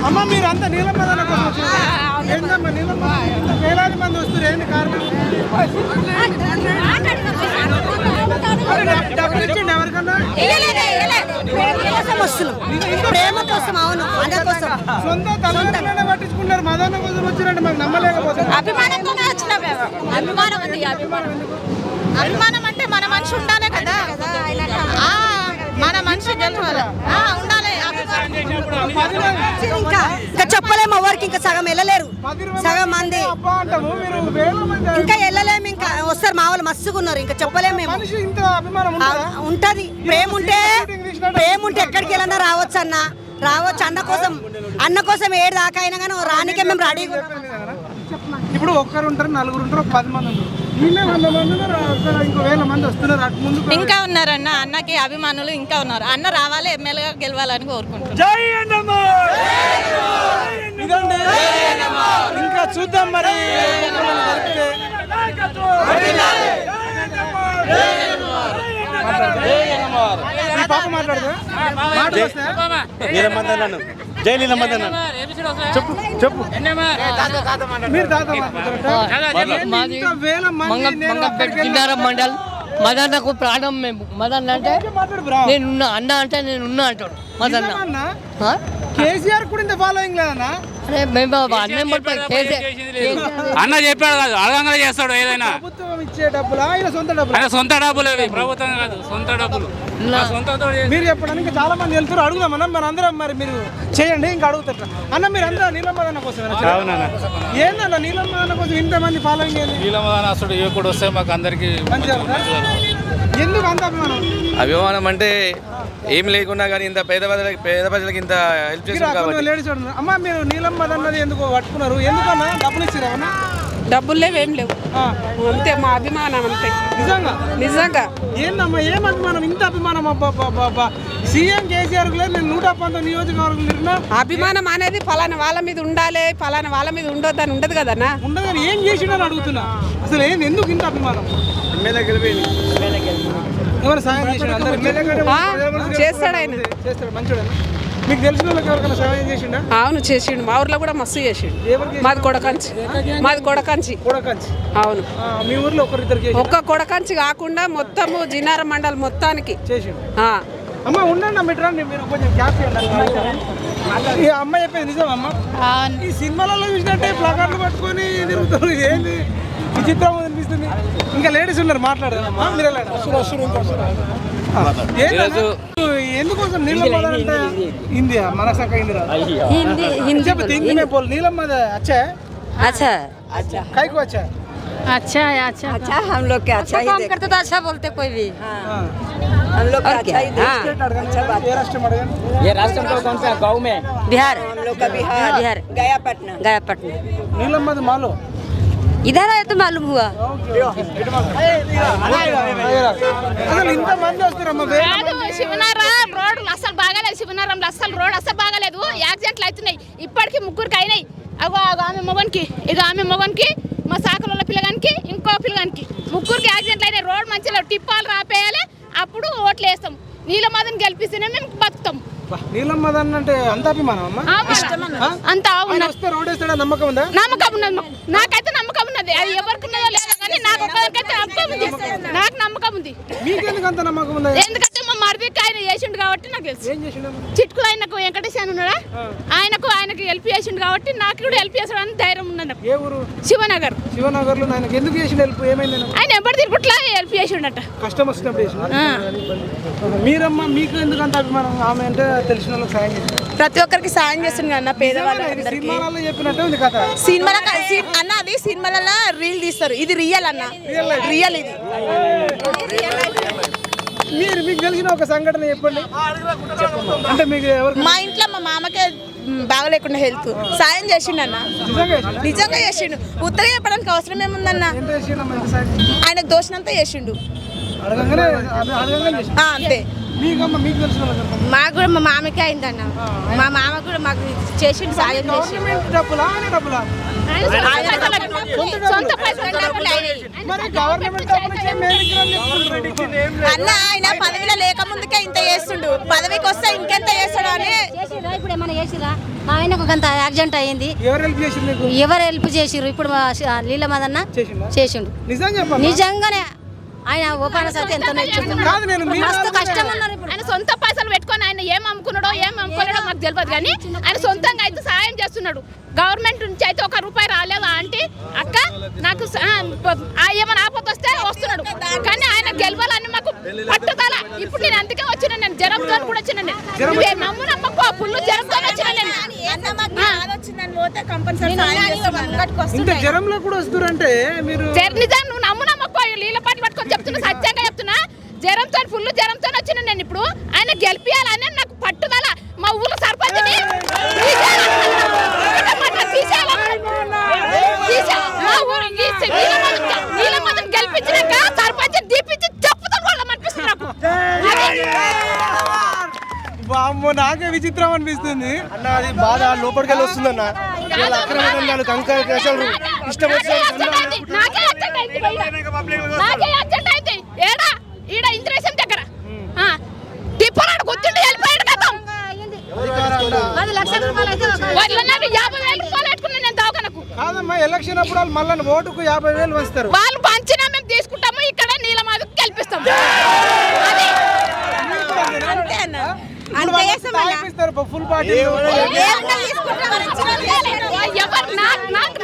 అమ్మ మీరు అంతా నీలమ్మ ఏంటమ్మా నీలమ్మ వేలాది మంది వస్తారు, ఏంటి కారణం? డబ్బులు ఇచ్చిండి ఎవరికన్నా? ప్రేమ కోసం. అవును, సొంత తల్లిదండ్రులనే పట్టించుకున్నారు, మదన్న కోసం వచ్చిరంటే మాకు నమ్మలేకపోతే. అభిమానంతోనే వచ్చినాం మేము. అభిమానం ఉంది. అభిమానం అంటే మన మనిషి ఉండాలి కదా, మన మనిషి గెలవాలి ఉండాలి. ఇంకా చెప్పలేము ఎవరికి, ఇంకా సగం వెళ్ళలేరు, సగం మంది ఇంకా వెళ్ళలేము. ఇంకా వస్తారు మా వాళ్ళు మస్తుగా ఉన్నారు, ఇంకా చెప్పలేము మేము. ఉంటది ప్రేమ ఉంటే ఎక్కడికి వెళ్ళినా రావచ్చు అన్న, రావచ్చు. అన్న కోసం ఏడు దాకా అయినా కానీ రానికే మేము రెడీ. ఇప్పుడు ఒక్కరు ఉంటారు, నలుగురు ఉంటారు, 10 మంది ఉంటారు, 100 మంది ఉన్నారు, ఇంకో 1000 మంది వస్తున్నారు. అటు ముందు ఇంకా ఉన్నారన్న, అన్నకి అభిమానులు ఇంకా ఉన్నారు. అన్న రావాలి, ఎమ్మెల్యేగా గెలవాలని కోరుకుంటున్నాం. ఇదండి, ఇంకా చూద్దాం మరి. పాప మాట్లాడదా? జై నీలమ్మదన్న. చెప్పు చెప్పు. మీరు మండల్ మదన్నకు ప్రాణం మేము. మదన్న అంటే నేనున్నా, అన్న అంటే నేనున్నా అంటాడు మదన్న. కేసీఆర్ కూడా ఇంత ఫాలోయింగ్ లేదన్నా? అన్న చెప్పాడు కాదు, అడగంగా చేస్తాడు ఏదైనా. ప్రభుత్వం ఇచ్చే డబ్బులా, సొంత డబ్బులు? ఆయన సొంత డబ్బులు, ప్రభుత్వం కాదు, సొంత డబ్బులు. మీరు చెప్పడానికి ఇంకా చాలా మంది వెళ్తారు, అడుగుదామన్నా మన అందరం. మరి మీరు చేయండి, ఇంకా అడుగుతారు అన్న. మీరు అందరూ నీలమ్మదన్న కోసం ఏందన్న? నీలమ్మదన్న కోసం ఇంతమంది ఫాలోయింగ్ ఏంది? నీలమ్మదన్న అసలు యువకుడు వస్తే మాకు అందరికి ఎందుకు అంత అభిమానం? అభిమానం అంటే ఏం లేకున్నా కానీ ఇంత పేద ప్రజలకి ఇంత హెల్ప్ చేస్తారు కాబట్టి. లేడీస్ అమ్మ, మీరు నీలమ్మదన్నది ఎందుకు పట్టుకున్నారు? ఎందుకన్నా డబ్బులు ఇచ్చారా? డబ్బులు లేవేం లేవు, అంతే మా అభిమానం అంతే. నిజంగా నిజంగా ఏందమ్మా, ఏం అభిమానం? ఇంత అభిమానం? అబ్బా, సీఎం కేసీఆర్ లేదు, నేను 119 నియోజకవర్గం తిరిగినా. అభిమానం అనేది ఫలానా వాళ్ళ మీద ఉండాలి, ఫలానా వాళ్ళ మీద ఉండొద్దు అని ఉండదు కదన్నా. ఉండదు కానీ ఏం చేసిండని అడుగుతున్నా. అసలు ఏంది, ఎందుకు ఇంత అభిమానం? ఎవరు సాయం చేస్తాడు ఆయన, చేస్తాడు, మంచోడు. మీకు తెలిసిన వాళ్ళకి ఎవరికైనా సహాయం చేసిండా? అవును చేసిండు, మా ఊర్లో కూడా మస్తు చేసిండు. మాది కొడకంచి. అవును, మీ ఊర్లో ఒక్క కొడకంచి కాకుండా మొత్తము జిన్నారం మండల్ మొత్తానికి చేసిండు. అమ్మ ఉండండి, మీరు కొంచెం క్యాప్ చేయండి. ఈ అమ్మ చెప్పేది నిజం అమ్మ? ఈ సినిమాలలో చూసినట్టే ప్లకార్లు పట్టుకొని తిరుగుతారు, ఏంది విచిత్రం అనిపిస్తుంది. ఇంకా లేడీస్ ఉన్నారు, మాట్లాడదాం. మీరు ఎందుకోసం నీలమ్మదన్న అంటే हिंदी हमारा सा कहीं हिंदी जब हिंदी में बोल नीलम्मा अच्छा है? अच्छा अच्छा काहे को अच्छा है? अच्छा है, अच्छा हम लोग के अच्छा काम करते तो अच्छा बोलते कोई भी। हम लोग का अच्छा ही अच्छा बात। ये राष्ट्र का कौन सा गाँव में? बिहार, हम लोग का बिहार गया पटना। नीलम्मा मालूम इधर है तो मालूम हुआ। శివనారం రోడ్ అసలు బాగాలేదు, శివనారంలో అసలు రోడ్ అసలు బాగాలేదు, యాక్సిడెంట్లు అవుతున్నాయి. ఇప్పటికి 3 అయినాయి. ఆమె మొగన్కి మా సాకల పిల్లగానికి ఇంకో పిల్లగానికి 3 యాక్సిడెంట్లు అయినాయి. రోడ్ మంచిగా టిప్పాలు రాపేయాలి, అప్పుడు ఓట్లు వేస్తాం. నీలమ్మదన్న గెలిపిస్తేనే మేము బతుకుతాం. నీలమ్మదన్న అంటే అంత అభిమానం అమ్మా? అంతా రోడ్ వేస్తాడా? నమ్మకం ఉందా? నమ్మకం ఉన్నది, నాకైతే నమ్మకం ఉన్నది. అది ఎవరికి ఉన్నదో లేదు కానీ నాకు ఒక్కరికైతే నమ్మకం ఉంది. నాకు నమ్మకం ఉంది. మీకెందుకు అంత నమ్మకం ఉంది? ఎందుకంటే మా మరిదికి ఆయన చేసిండు కాబట్టి నాకు తెలుసు. చిట్కు ఆయనకు వెంకటేశ్వర అని ఉన్నాడా ఆయనకి హెల్ప్ చేసిండు కాబట్టి నాకు కూడా హెల్ప్ చేసాడు అని ధైర్యం ఉన్నది. ఏ ఊరు? శివనగర్. శివనగర్లో ఆయనకు ఎందుకు చేసిన హెల్ప్ ఏమైంది? ఆయన ఎప్పటి తిరుగుట్లా హెల్ప్ చేసిండట. కష్టం వచ్చినప్పుడు చేసిన. మీరమ్మా మీకు ఎందుకు అంత అభిమానం? ఆమె అంటే తెలిసిన వాళ్ళకి సాయం చేసింది. ప్రతి ఒక్కరికి సాయం చేస్తుంది అన్న, పేదవాళ్ళకి. సినిమాలలో చెప్పినట్టే ఉంది కథ. అన్న అది సినిమాలలో రీల్ తీస్తారు, ఇది రియల్ అన్న, రియల్ ఇది. మీకు తెలిసిన ఒక సంఘటన చెప్పండి. అంటే మీకు ఎవరు? మా ఇంట్లో మా మామకే బాగలేకుండా హెల్త్ సాయం చేసిండు అన్న, నిజంగా చేసిండు. ఉత్తగా చెప్పడానికి అవసరం ఏముందన్న, ఆయనకు దోషనంత చేసిండు అంతే. మాకు కూడా మా మామకే అయిందన్న, మా మామ కూడా మాకు చేసిండు సాయం చేసిండు. అన్న ఆయన పదవిలో లేక ముందుకే ఇంత చేస్తుండు, పదవికి వస్తే ఇంకెంత చేస్తాడు అని. ఇప్పుడు ఏమైనా చేసిరా? మా ఆయనకు కొంత యాక్సిడెంట్ అయ్యింది. ఎవరు హెల్ప్ చేసిర్రు? ఇప్పుడు లీల మదన్న చేసిండు. నిజంగానే ఆయన ఓపెన్ సత్యం ఎంత మస్తు కష్టం ఉన్నారు. ఆయన సొంత పైసలు పెట్టుకొని ఆయన ఏం అమ్ముకున్నాడో మాకు తెలియదు, కానీ ఆయన సొంతంగా అయితే సాయం చేస్తున్నాడు. గవర్నమెంట్ నుంచి అయితే ₹1 రాలేదా అంటే అక్క నాకు ఏమైనా ఆపత వస్తే వస్తున్నాడు, కానీ ఆయన గెలవాలని మాకు పట్టుదల. ఇప్పుడు నేను అందుకే వచ్చిన, నేను జ్వరంతో కూడా వచ్చిన, నమ్ము నమ్మకు పుల్లు జ్వరంతో వచ్చిన. నిజం నువ్వు నమ్ము నమ్మకు నీళ్ళ పాటలు పట్టుకొని చెప్తున్నా, సత్యంగా చెప్తున్నా. జ్వరంతో ఫుల్ జ్వరంతో వచ్చిన నేను. ఇప్పుడు ఆయన గెలిపియాలని నాకు పట్టుదల. మా ఊళ్ళో సర్పంచ్ గెలిపించినాక సర్పంచ్ దీపించి చెప్పుతాను వాళ్ళ అనిపిస్తుంది నాకు. నాకే విచిత్రం అనిపిస్తుంది అన్న, అది బాధ లోపలికి వస్తుందన్న. ఇష్టం ఈడ ఇంద్రేశం దగ్గర టిప్పనాడు కూర్చుంటే వెళ్ళిపోయాడు కదా. 50,000 రూపాయలు పెట్టుకున్నాను నేను దవాఖానకు. కాదమ్మా, ఎలక్షన్ అప్పుడు వాళ్ళు మళ్ళీ ఓటుకు 50,000 వస్తారు. వాళ్ళు పంచినా మేము తీసుకుంటాము, ఇక్కడ నీలమాధకు గెలిపిస్తాం. అంతే అన్న, ఫుల్ పార్టీ.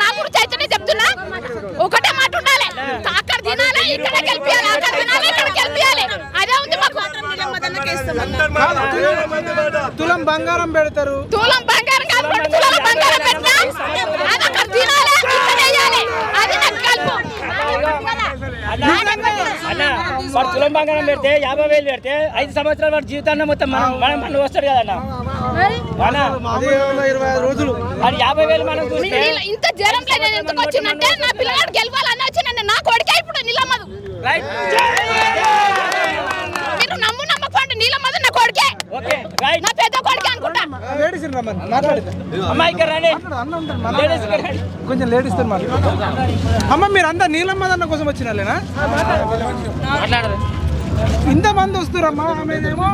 నా గురించి అయితే చెప్తున్నా, ఒకటే మాట ఉండాలి, అక్కడ తినాలి, ఇక్కడ గెలిపియాలి, అక్కడ తినాలి, ఇక్కడ గెలిపియాలి. అదే ఉంది మాకు. తులం బంగారం పెడతారు. తులం బంగారం కాదు, తులం బంగారం పెట్టినా అది అక్కడ తినాలి, ఇక్కడ వేయాలి. అది నాకు కలుపు. తులం బంగారం పెడితే 50,000 పెడితే 5 సంవత్సరాల వాడి జీవితాన్ని మొత్తం మనం వస్తాడు కదన్న. 25 రోజులు అది 50,000 మనం చూస్తే ఇంత జ్వరం ఎందుకు వచ్చిందంటే నా పిల్లగాడు గెలవాలని వచ్చిందండి. నా కొడుకే ఇప్పుడు నీలమ్మదు. మీరు నమ్మకండి, నీలమ్మదు నా కొడుకే, నా పెద్ద కొడుకే అనుకుంటా. కొంచెం లేడీస్ అమ్మ, మీరు అంతా నీలమ్మదన్న కోసం వచ్చినాలేనా? ఇంతమంది వస్తురమ్మా. ఆమెనేమో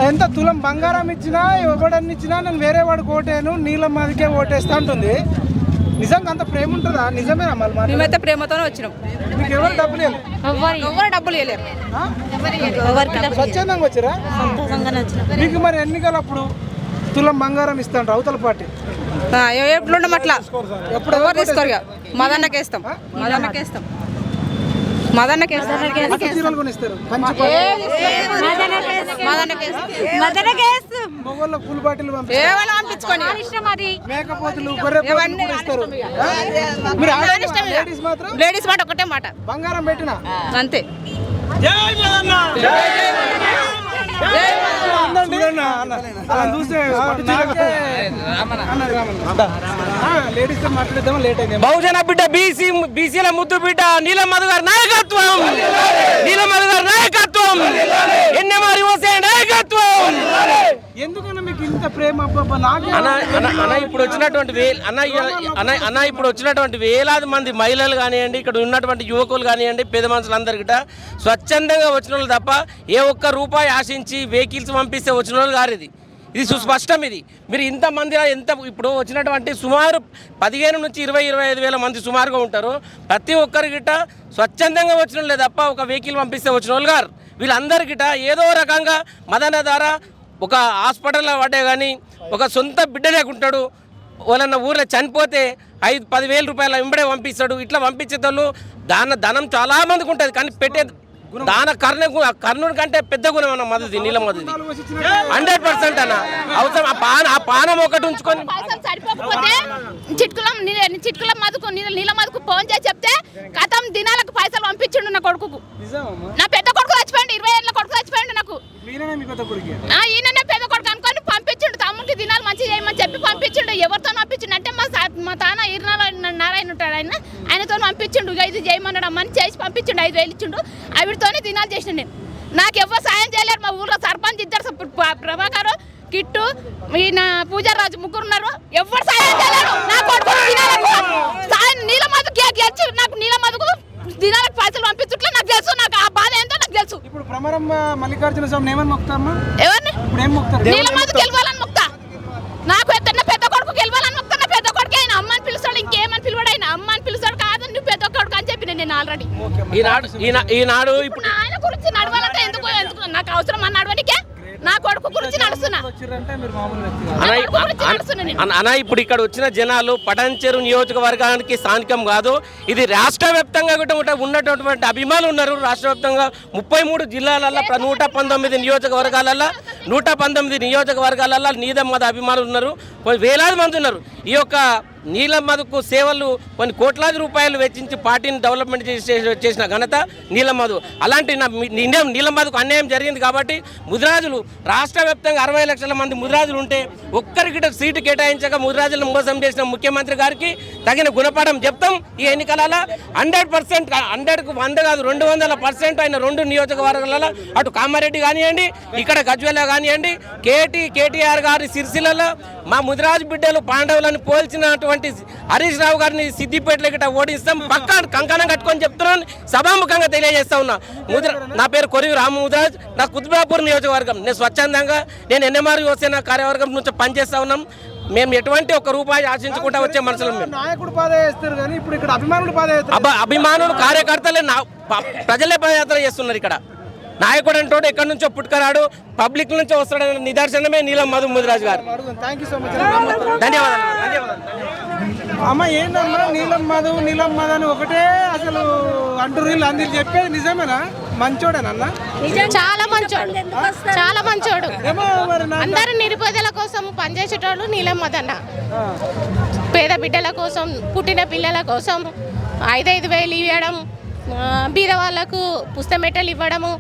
ఎంత తులం బంగారం ఇచ్చినా ఎవడన్ని ఇచ్చినా నేను వేరే వాడికి ఓటేను, నీలమ్మదికే ఓటేస్తా ఉంటుంది. నిజంగా అంత ప్రేమ ఉంటుందా? నిజమేనా? మేమైతే ప్రేమతోనే వచ్చినాం. మీకు ఎవరు డబ్బులు ఎవరు డబ్బులు ఇవ్వలేరు, స్వచ్ఛందంగా వచ్చారా? మీకు మరి ఎన్నికలప్పుడు తులం బంగారం ఇస్తాను అవతల పార్టీ ఎట్లుండం అట్లా ఎప్పుడు ఎవరు తీసుకోరు. మదన్నకేస్తాం, మదన్నకేస్తాం, లేడీస్ మాట ఒకటే మాట, బంగారం పెట్టినా అంతే. బహుజన బిడ్డ బీసీల ముద్దు బిడ్డ నీలమ్మధు గారి నాయకత్వం, నీలమ్మధు గారి నాయకత్వం, ఎన్ఎంఆర్ యువసేన నాయకత్వం. ఎందుకన్నా మీకు ఇంత ప్రేమ? అన్న ఇప్పుడు వచ్చినటువంటి వేలాది మంది మహిళలు కానివ్వండి, ఇక్కడ ఉన్నటువంటి యువకులు కానివ్వండి, పేద మనుషులందరికీ స్వచ్ఛందంగా వచ్చిన వాళ్ళు తప్ప ఏ ఒక్క రూపాయి ఆశించి వెహికల్స్ పంపిస్తే వచ్చిన వాళ్ళు గారు. ఇది సుస్పష్టం. ఇది మీరు ఇంతమంది ఇప్పుడు వచ్చినటువంటి సుమారు 15 నుంచి 20-25 వేల మంది సుమారుగా ఉంటారు. ప్రతి ఒక్కరి గిట్ట స్వచ్ఛందంగా వచ్చిన వాళ్ళే తప్ప ఒక వెహికల్ పంపిస్తే వచ్చిన వాళ్ళు గారు. వీళ్ళందరి గిట్ట ఏదో రకంగా మదన ద్వారా ఒక హాస్పిటల్లో పడ్డా కానీ ఒక సొంత బిడ్డ లేకుంటాడు, వాళ్ళన్న ఊర్లో చనిపోతే 5-10 వేల రూపాయలు వెంబడే పంపిస్తాడు. ఇట్లా పంపించేటోళ్ళు ధనం చాలా మందికి ఉంటుంది, కానీ పెట్టే దాన కర్ణుడి కంటే పెద్ద గుణం అన్న మధుది, నీళ్ళ మధుది 100% అన్న. అవసరం ఆ పానం ఒకటి ఉంచుకొని సరిపోకపోతే చిట్కుల మధుకు నీళ్ళ మధుకు ఫోన్ చేసి చెప్తే గతం దినాలకు పైసలు పంపించిండు నా కొడుకు. నా పెద్ద కొడుకు చచ్చిపోయిండు, 20 ఏళ్ళ కొడుకు చచ్చిపోయిండు నాకు. ఈయననే పెద్ద కొడుకు అనుకొని పంపించిండు, తమ్ముడికి దినాలు మంచిగా చేయమని చెప్పి పంపించిండు. ఎవరితో పంపించిండు అంటే మా తాన నారాయణ ఉంటాడు, ఆయనతో పంపించిండు. ఇది చేయమన్నాడు అమ్మని చేసి పంపించిండు, 5,000 ఇచ్చిండు. ఆవిడతోనే దినాలు చేసిన నేను. నాకు ఎవరు సాయం చేయలేరు. మా ఊర్లో సర్పంచ్ ఇద్దరు, ప్రభాకర్, కిట్టు, ఈయన పూజారాజు, ముగ్గురు ఉన్నారు. ఎవరు సాయం చేయలేరు. నా కొడుకు నీళ్ళ మధు గెలిచి నాకు నీళ్ళ మధుకు దినాలకు పైసలు పంపించుట్లే నాకు తెలుసు. నాకు ఆ బాధ ఏంటో నాకు తెలుసు. ఇప్పుడు ప్రమరం మల్లికార్జున స్వామి ఏమని మొక్కుతామా? ఎవరిని? ఇప్పుడు ఏం మొక్కుతారు? నీళ్ళ మధు గెలవాలని మొక్తా. నాకు ఎత్తన్న పెద్ద కొడుకు గెలవాలని మొక్తా. పెద్ద కొడుకు ఆయన అమ్మని పిలుస్తాడు, ఇంకేమని పిలువాడు, ఆయన అమ్మని పిలుస్తాడు. కాదు నువ్వు పెద్ద కొడుకు అని చెప్పి నేను ఆల్రెడీ ఈనాడు ఇప్పుడు ఆయన గురించి నడవాలంటే ఎందుకు నాకు అవసరం అని నడవనికే. నా కొడుకు గురించి నడుస్తున్నా అన్న. ఇప్పుడు ఇక్కడ వచ్చిన జనాలు పటాన్చెరు నియోజకవర్గానికి స్థానికం కాదు, ఇది రాష్ట్ర వ్యాప్తంగా కూడా ఉన్నటువంటి అభిమానులు ఉన్నారు. రాష్ట్ర వ్యాప్తంగా 33 జిల్లాలలో 119 నియోజకవర్గాలలో 119 నియోజకవర్గాలలో నీలం మధు అభిమానులు ఉన్నారు. వేలాది మంది ఉన్నారు. ఈ యొక్క నీలం మధుకు సేవలు కొన్ని కోట్లాది రూపాయలు వెచ్చించి పార్టీని డెవలప్మెంట్ చేసిన ఘనత నీలం మధు. అలాంటి నీలం మధుకు అన్యాయం జరిగింది కాబట్టి ముదిరాజులు రాష్ట్ర వ్యాప్తంగా 60 లక్షల మంది ముదిరాజులు ఉంటే ఒక్కరికి సీటు కేటాయించక ముదిరాజులను మోసం చేసిన ముఖ్యమంత్రి గారికి తగిన గుణపాఠం చెప్తాం. ఈ ఎన్నికలలో 100%, 100కు 100 కాదు 200% ఆయన 2 నియోజకవర్గాలలో అటు కామారెడ్డి కానివ్వండి, ఇక్కడ గజ్వేల కానివ్వండి, కేటీఆర్ గారి సిరిసిల్లలో మా ముదిరాజు బిడ్డలు పాండవులను పోల్చినటువంటి హరీష్ రావు గారిని సిద్దిపేటలో గిట్ట ఓడిస్తాం పక్కా కంకణం కట్టుకొని చెప్తున్నాను, సభాముఖంగా తెలియజేస్తా ఉన్నా. నా పేరు కొరివి రాము ముదిరాజ్, నా కుతుబాపూర్ నియోజకవర్గం. నేను స్వచ్ఛందంగా నేను ఎన్ఎంఆర్ యువసేన కార్యవర్గం నుంచి పనిచేస్తా ఉన్నాం. మేము ఎటువంటి ఒక్క రూపాయి ఆశించకుండా వచ్చే మనుషులు. నాయకుడు పాదయాత్ర కానీ ఇప్పుడు ఇక్కడ అభిమానులు పాదయాత్ర, అభిమానులు కార్యకర్తలే ప్రజలే పాదయాత్ర చేస్తున్నారు. ఇక్కడ నాయకుడు అంటోడు ఎక్కడి నుంచో పుట్టుకరాడు, పబ్లిక్ నుంచి వస్తాడన్న నిదర్శనమే నీలం మధు ముదిరాజు గారు. ధన్యవాదాలు. అమ్మ ఏంటమ్మా నీలం మధు అని ఒకటే అసలు అంటూ అందరు చెప్పేది నిజమేనా? మంచోడేనన్నా? చాలా మంచోడు, చాలా మంచోడు. అందరు నిరుపేదల కోసం పనిచేసేటోళ్ళు నీలం మధు అన్న. పేద బిడ్డల కోసం, పుట్టిన పిల్లల కోసం 5,000 ఇవ్వడం, బీద వాళ్ళకు పుస్తమెట్టలు ఇవ్వడము,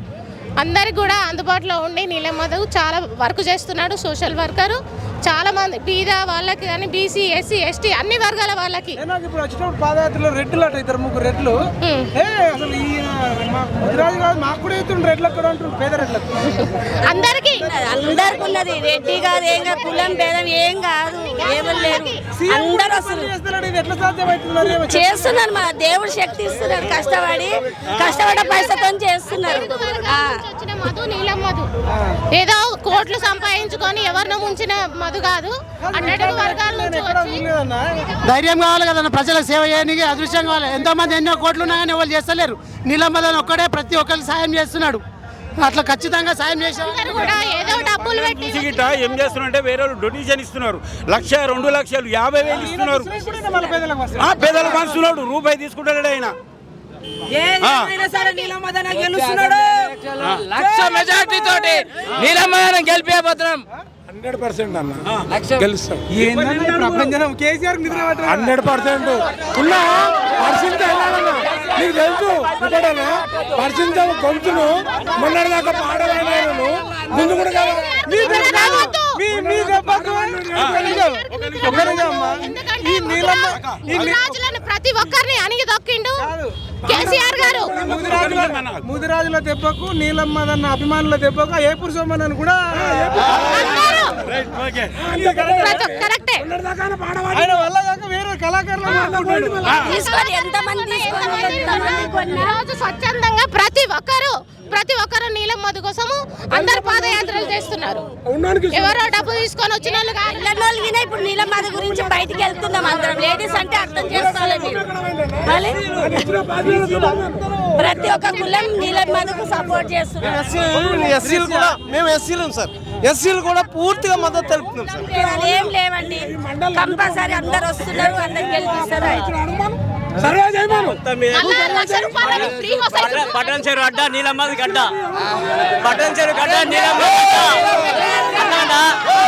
అందరికి కూడా అందుబాటులో ఉండి నీలం మధు చాలా వర్క్ చేస్తున్నాడు. Social worker. చాలా మంది బీద వాళ్ళకి కానీ బీసీ, ఎస్సీ, ఎస్టీ అన్ని వర్గాల వాళ్ళకి. ఇప్పుడు వచ్చినప్పుడు పాదయాత్రలో రెడ్లు అట 2-3 రెడ్లు అసలు మాకు కూడా అవుతుంది రెడ్లు అక్కడ అంటారు, పేద రెడ్లకు అందరికి ఉన్నది. రెడ్డి కాదు, ఏం కాదు, కులం భేదం ఏం కాదు, ఏమీ లేదు. అందరూ అసలు చేస్తున్నారు. మా దేవుడు శక్తి ఇస్తున్నారు. కష్టపడ పైసతో చేస్తున్నారు. మధు నీలం మధు ఏదో కోట్లు సంపాదించుకొని ఎవరినో ముంచిన మధు కాదు. ధైర్యం కావాలి కదన్న, ప్రజలకు సేవ చేయడానికి అదృశ్యం కావాలి. ఎంతో మంది ఎన్నో కోట్లు ఉన్నా కానీ ఎవరు చేస్తలేరు. నీలం మధు ఒక్కడే ప్రతి ఒక్కరికి సాయం చేస్తున్నాడు. అట్లా ఖచ్చితంగా సాయం చేశారు. ఏం చేస్తున్నారంటే వేరే వాళ్ళు డొనేషన్ ఇస్తున్నారు. 1,00,000, 2 లక్షలు, 50,000 ఇస్తున్నారు. పేదలకు పంచుతున్నాడు, రూపాయి తీసుకుంటాడు ఆయన. లక్ష మెజార్టీ తోటి నీలం మధుని గెలిపిపోతున్నాం. 100% అన్న గెలుస్తాం. కేసీఆర్ 100% ఉన్న నీకు తెలుసు పర్సెంట్ గొంతును మొన్నటిదాకా పాడవాను ముందు కూడా ప్రతి ఒక్కరిని అణిగి దొక్కిండు కేసీఆర్ గారు. ముదిరాజుల దెబ్బకు నీలం మధు అభిమానుల దెబ్బకు ఏ పురుషోమని కూడా ఆయన వల్ల వేరే కళాకారులు తీసుకొని ఎంతమంది ఈరోజు స్వచ్ఛందంగా ప్రతి ఒక్కరు నీలం మధు కోసము అందరు పాదయాత్రలు చేస్తున్నారు. ఎవరో డబ్బు తీసుకొని వచ్చిన వాళ్ళు కాదు. ఇప్పుడు నీలం మధు గురించి బయటికి వెళ్తున్నాం అందరం. లేడీస్ అంటే అర్థం చేసుకోవాలి మీరు. ప్రతి ఒక్క కులం నీలం మధుకు సపోర్ట్ చేస్తున్నారు. ఎస్సీలు కూడా మేము ఎస్సీలు సార్. ఎస్సీలు కూడా పూర్తిగా మద్దతు తెలుపుతున్నాం సార్. ఏం లేవండి, కంపల్సరీ అందరు వస్తున్నారు, అందరు గెలిపిస్తారు. పట్టణ చెరువు అడ్డ నీలమ్మది గడ్డ, పట్టణ చెరువు గడ్డ నీలమ్మది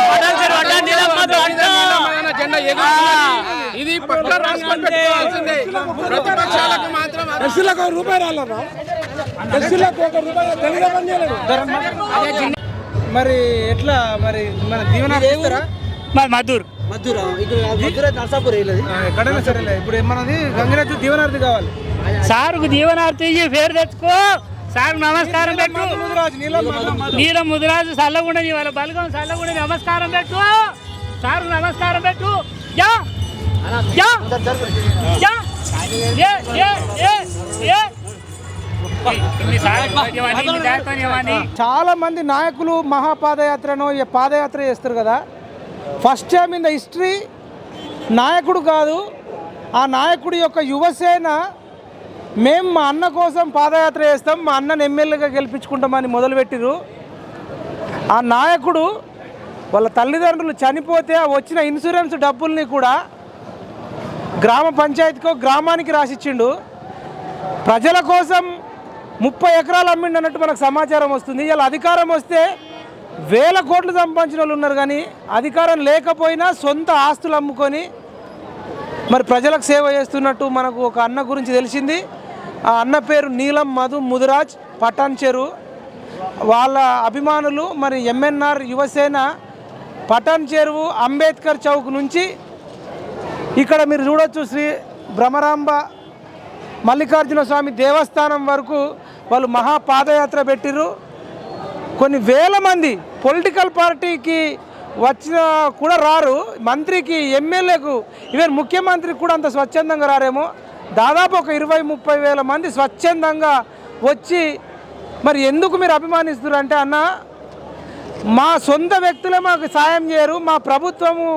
పట్టణ చెరువు అడ్డ నీలమ్మది జెండా ఇది పట్ల రాష్ట్రం పెట్టుకోవాల్సిందే. ప్రతిపక్షాలకు మాత్రం ఎస్సీలకు రూపాయి రాలేదు. ఎస్సీలకు మరి ఎట్లా మరి మన దీవెన మధుర్ ఎక్కడైనా సరేలే. ఇప్పుడు ఏమన్నది గంగిరాజు దీవెనార్థి కావాలి. సార్కు దీవెనార్థి పేరు తెచ్చుకో. సార్ నమస్కారం పెట్టు. నీలం ముదిరాజు చల్లగుండని వాళ్ళ బలగం చల్లగుండని నమస్కారం పెట్టు. సార్ నమస్కారం పెట్టు. చాలా మంది నాయకులు మహాపాదయాత్రను పాదయాత్ర చేస్తారు కదా. First time in the history నాయకుడు కాదు, ఆ నాయకుడి యొక్క యువసేన మేము మా అన్న కోసం పాదయాత్ర చేస్తాం, మా అన్నను ఎమ్మెల్యేగా గెలిపించుకుంటామని మొదలుపెట్టిరు. ఆ నాయకుడు వాళ్ళ తల్లిదండ్రులు చనిపోతే వచ్చిన ఇన్సూరెన్స్ డబ్బుల్ని కూడా గ్రామ పంచాయతీకో గ్రామానికి రాసిచ్చిండు. ప్రజల కోసం 30 ఎకరాలు అమ్మిండు అన్నట్టు మనకు సమాచారం వస్తుంది. ఇలా అధికారం వస్తే వేల కోట్లు సంపాదించిన వాళ్ళు ఉన్నారు, కానీ అధికారం లేకపోయినా సొంత ఆస్తులు అమ్ముకొని మరి ప్రజలకు సేవ చేస్తున్నట్టు మనకు ఒక అన్న గురించి తెలిసింది. ఆ అన్న పేరు నీలం మధు ముదిరాజ్, పటాన్ చెరు. వాళ్ళ అభిమానులు మరి ఎంఎన్ఆర్ యువసేన పటాన్ చెరువు అంబేద్కర్ చౌక్ నుంచి ఇక్కడ మీరు చూడొచ్చు శ్రీ భ్రమరాంబ మల్లికార్జున స్వామి దేవస్థానం వరకు వాళ్ళు మహాపాదయాత్ర పెట్టిరు. కొన్ని వేల మంది పొలిటికల్ పార్టీకి వచ్చిన కూడా రారు, మంత్రికి ఎమ్మెల్యేకు ఈవెన్ ముఖ్యమంత్రికి కూడా అంత స్వచ్ఛందంగా రారేమో. దాదాపు ఒక 20-30 వేల మంది స్వచ్ఛందంగా వచ్చి మరి ఎందుకు మీరు అభిమానిస్తున్నారు అంటే, అన్న మా సొంత వ్యక్తులే మాకు సాయం చేయరు, మా ప్రభుత్వము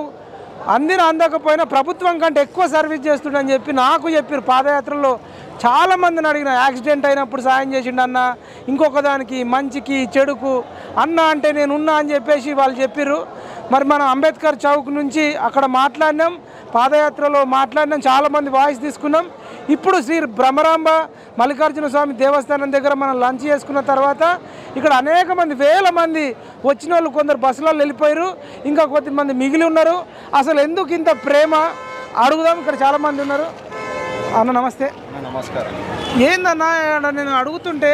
అందకపోయినా ప్రభుత్వం కంటే ఎక్కువ సర్వీస్ చేస్తుండని చెప్పి నాకు చెప్పారు. పాదయాత్రలో చాలామందిని అడిగిన, యాక్సిడెంట్ అయినప్పుడు సాయం చేసిండు అన్న, ఇంకొక దానికి మంచికి చెడుకు అన్న అంటే నేనున్నా అని చెప్పేసి వాళ్ళు చెప్పారు. మరి మనం అంబేద్కర్ చౌక్ నుంచి అక్కడ మాట్లాడినాం, పాదయాత్రలో మాట్లాడినాం, చాలామంది వాయిస్ తీసుకున్నాం. ఇప్పుడు శ్రీ భ్రమరాంబ మల్లికార్జున స్వామి దేవస్థానం దగ్గర మనం లంచ్ చేసుకున్న తర్వాత ఇక్కడ అనేక మంది వేల మంది వచ్చిన వాళ్ళు కొందరు బస్సులలో వెళ్ళిపోయారు, ఇంకా కొద్దిమంది మిగిలి ఉన్నారు. అసలు ఎందుకు ఇంత ప్రేమ అడుగుదాం. ఇక్కడ చాలామంది ఉన్నారు. అన్న నమస్తే. నమస్కారం. ఏందన్నా నేను అడుగుతుంటే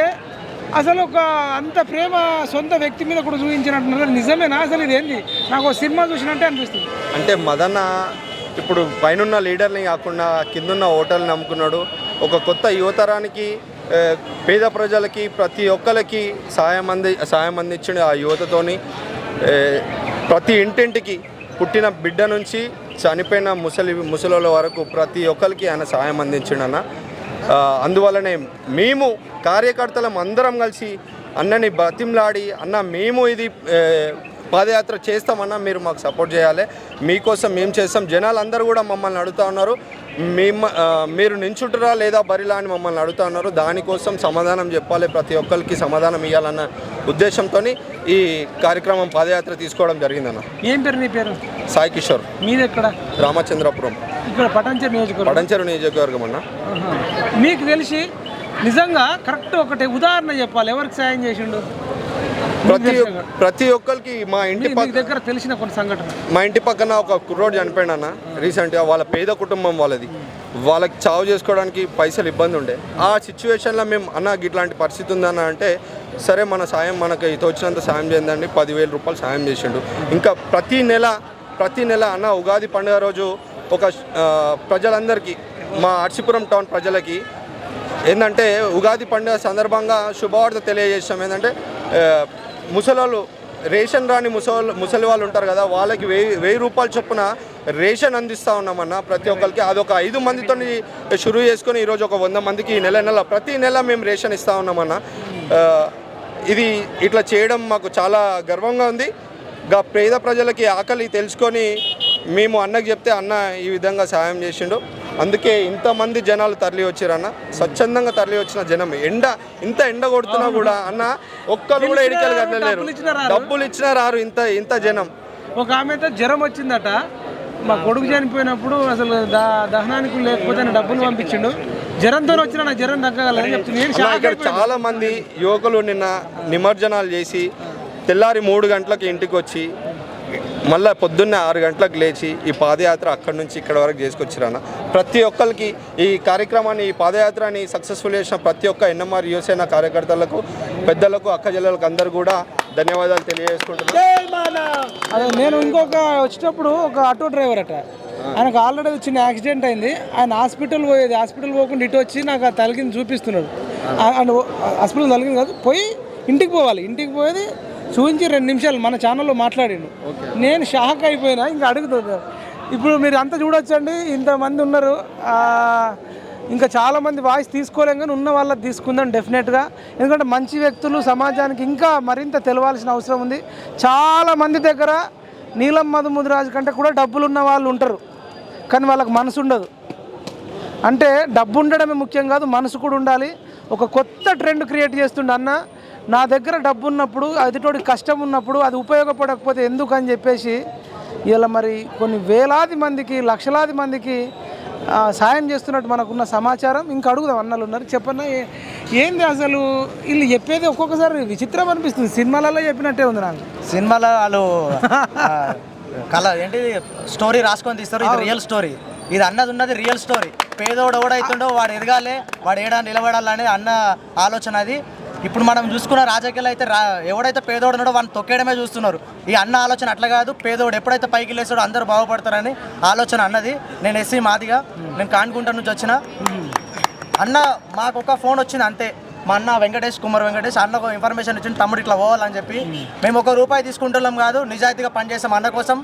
అసలు ఒక అంత ప్రేమ సొంత వ్యక్తి మీద కూడా చూపించినట్టున్నారు, నిజమేనా? అసలు ఇదేంది? నాకు ఒక సినిమా చూసినట్టే అనిపిస్తుంది. అంటే మదన్న ఇప్పుడు పైనున్న లీడర్ని కాకుండా కిందున్న ఓటర్ని నమ్ముకున్నాడు. ఒక కొత్త యువతరానికి, పేద ప్రజలకి, ప్రతి ఒక్కరికి సాయం అందించిండు. ఆ యువతతోని ప్రతి ఇంటింటికి పుట్టిన బిడ్డ నుంచి చనిపోయిన ముసలోళ్ళ వరకు ప్రతి ఒక్కరికి ఆయన సాయం అందించిండు అన్న. అందువల్లనే మేము కార్యకర్తలం అందరం కలిసి అన్నని బతిమలాడి, అన్న మేము ఇది పాదయాత్ర చేస్తామన్నా, మీరు మాకు సపోర్ట్ చేయాలి, మీకోసం మేము చేస్తాం. జనాలు అందరూ కూడా మమ్మల్ని అడుగుతూ ఉన్నారు, మీరు నించుంటురా లేదా బరిలా అని మమ్మల్ని అడుగుతూ ఉన్నారు. దానికోసం సమాధానం చెప్పాలి, ప్రతి ఒక్కరికి సమాధానం ఇవ్వాలన్న ఉద్దేశంతో ఈ కార్యక్రమం పాదయాత్ర తీసుకోవడం జరిగిందన్న. ఏం పేరు నీ పేరు? సాయి కిషోర్. మీది ఎక్కడ? రామచంద్రపురం, ఇక్కడ పటాన్చెరు నియోజకవర్గం. పటాన్చెరు నియోజకవర్గం అన్న. మీకు తెలిసి నిజంగా కరెక్ట్ ఒకటి ఉదాహరణ చెప్పాలి, ఎవరికి సాయం చేసిండు? ప్రతి ఒక్కరికి. మా ఇంటి దగ్గర తెలిసిన కొన్ని సంఘటన, మా ఇంటి పక్కన ఒక కుర్రోడు చనిపోయాడు అన్న రీసెంట్గా. వాళ్ళ పేద కుటుంబం వాళ్ళది, వాళ్ళకి చావు చేసుకోవడానికి పైసలు ఇబ్బంది ఉండే. ఆ సిచ్యువేషన్లో మేము అన్న ఇట్లాంటి పరిస్థితి ఉందన్న అంటే, సరే మన సాయం మనకు తోచినంత సాయం చేయండి, 10,000 రూపాయలు సాయం చేసిండు. ఇంకా ప్రతి నెల అన్న ఉగాది పండుగ రోజు ఒక ప్రజలందరికీ, మా అర్సిపురం టౌన్ ప్రజలకి ఏంటంటే ఉగాది పండుగ సందర్భంగా శుభవార్త తెలియజేసాం. ఏంటంటే ముసలోళ్ళు, రేషన్ రాని ముసలి వాళ్ళు ఉంటారు కదా, వాళ్ళకి 1000 రూపాయలు చొప్పున రేషన్ అందిస్తూ ఉన్నామన్న ప్రతి ఒక్కరికి. అదొక 5 మందితో షురూ చేసుకొని ఈరోజు ఒక 100 మందికి నెల ప్రతి నెల మేము రేషన్ ఇస్తూ ఉన్నామన్న. ఇది ఇట్లా చేయడం మాకు చాలా గర్వంగా ఉంది. పేద ప్రజలకి ఆకలి తెలుసుకొని మేము అన్నకు చెప్తే అన్న ఈ విధంగా సహాయం చేసిండు. అందుకే ఇంతమంది జనాలు తరలి వచ్చారన్న, స్వచ్ఛందంగా తరలి వచ్చిన జనం. ఇంత ఎండ కొడుతున్నా కూడా అన్న ఒక్కరు కూడా ఎడికలు కట్టలేరు, డబ్బులు ఇచ్చినా రారు ఇంత జనం. ఒక ఆమె అయితే జ్వరం వచ్చిందట, మా కొడుకు చనిపోయినప్పుడు అసలు దహనానికి లేకపోతే డబ్బులు పంపించిండు. జ్వరంతో వచ్చిన నా జ్వరం తగ్గగలని చెప్తున్నాను. ఇక్కడ చాలా మంది యువకులు నిన్న నిమజ్జనాలు చేసి తెల్లారి 3 గంటలకు ఇంటికి వచ్చి మళ్ళీ పొద్దున్నే 6 గంటలకు లేచి ఈ పాదయాత్ర అక్కడి నుంచి ఇక్కడ వరకు చేసుకొచ్చిరన్న. ప్రతి ఒక్కరికి ఈ కార్యక్రమాన్ని, ఈ పాదయాత్రని సక్సెస్ఫుల్ చేసిన ప్రతి ఒక్క ఎన్ఎంఆర్ యువసేన కార్యకర్తలకు, పెద్దలకు, అక్క చెల్లెలకు అందరూ కూడా ధన్యవాదాలు తెలియజేసుకుంటున్నాను. నేను ఇంకొక వచ్చేటప్పుడు ఒక ఆటో డ్రైవర్ అట, ఆయనకు ఆల్రెడీ చిన్న యాక్సిడెంట్ అయింది. ఆయన హాస్పిటల్ పోకుండా ఇటు వచ్చి నాకు ఆ తలిగిని చూపిస్తున్నాడు. హాస్పిటల్ తలిగింది కాదు, పోయి ఇంటికి పోవాలి. ఇంటికి పోయేది చూపించి 2 నిమిషాలు మన ఛానల్లో మాట్లాడాను. నేను షాక్ అయిపోయినా. ఇంకా అడుగుతుంది ఇప్పుడు మీరు అంతా చూడొచ్చండి, ఇంతమంది ఉన్నారు. ఇంకా చాలామంది వాయిస్ తీసుకోలేం, కానీ ఉన్న వాళ్ళకి తీసుకుందాం డెఫినెట్గా. ఎందుకంటే మంచి వ్యక్తులు సమాజానికి ఇంకా మరింత తెలవాల్సిన అవసరం ఉంది. చాలామంది దగ్గర నీలం మధు ముదిరాజు కంటే కూడా డబ్బులు ఉన్న వాళ్ళు ఉంటారు, కానీ వాళ్ళకి మనసు ఉండదు. అంటే డబ్బు ఉండడమే ముఖ్యం కాదు, మనసు కూడా ఉండాలి. ఒక కొత్త ట్రెండ్ క్రియేట్ చేస్తుండే అన్న. నా దగ్గర డబ్బు ఉన్నప్పుడు, ఎదుటోడి కష్టం ఉన్నప్పుడు అది ఉపయోగపడకపోతే ఎందుకు అని చెప్పేసి ఇలా మరి కొన్ని వేలాది మందికి, లక్షలాది మందికి సాయం చేస్తున్నట్టు మనకున్న సమాచారం. ఇంకా అడుగుదాం, అన్నలు ఉన్నారు, చెప్పన్నా ఏంది అసలు వీళ్ళు చెప్పేది ఒక్కొక్కసారి విచిత్రం అనిపిస్తుంది. సినిమాలలో చెప్పినట్టే ఉంది నాకు. సినిమాలో వాళ్ళు ఏంటి స్టోరీ రాసుకొని తీస్తారు, ఇది రియల్ స్టోరీ. ఇది అన్నది ఉన్నది రియల్ స్టోరీ. పేదోడు ఎవడైతుండో వాడు ఎదగాలి, వాడు ఏడా నిలబడాలనేది అన్న ఆలోచన. అది ఇప్పుడు మనం చూసుకున్న రాజకీయాలు అయితే ఎవడైతే పేదోడు ఉన్నాడో వాడిని తొక్కేయడమే చూస్తున్నారు. ఈ అన్న ఆలోచన అట్లా కాదు, పేదోడు ఎప్పుడైతే పైకి లేస్తాడో అందరూ బాగుపడతారని ఆలోచన అన్నది. నేను ఎస్సీ మాదిగా, నేను కాన్గుంట నుంచి వచ్చిన. అన్న మాకు ఒక ఫోన్ వచ్చింది అంతే. మా అన్న కుమార్ వెంకటేష్ అన్నకు ఇన్ఫర్మేషన్ ఇచ్చింది, తమ్ముడు ఇట్లా పోవాలని చెప్పి. మేము ₹1 తీసుకుంటున్నాం కాదు, నిజాయితీగా పనిచేస్తాం అన్న కోసం.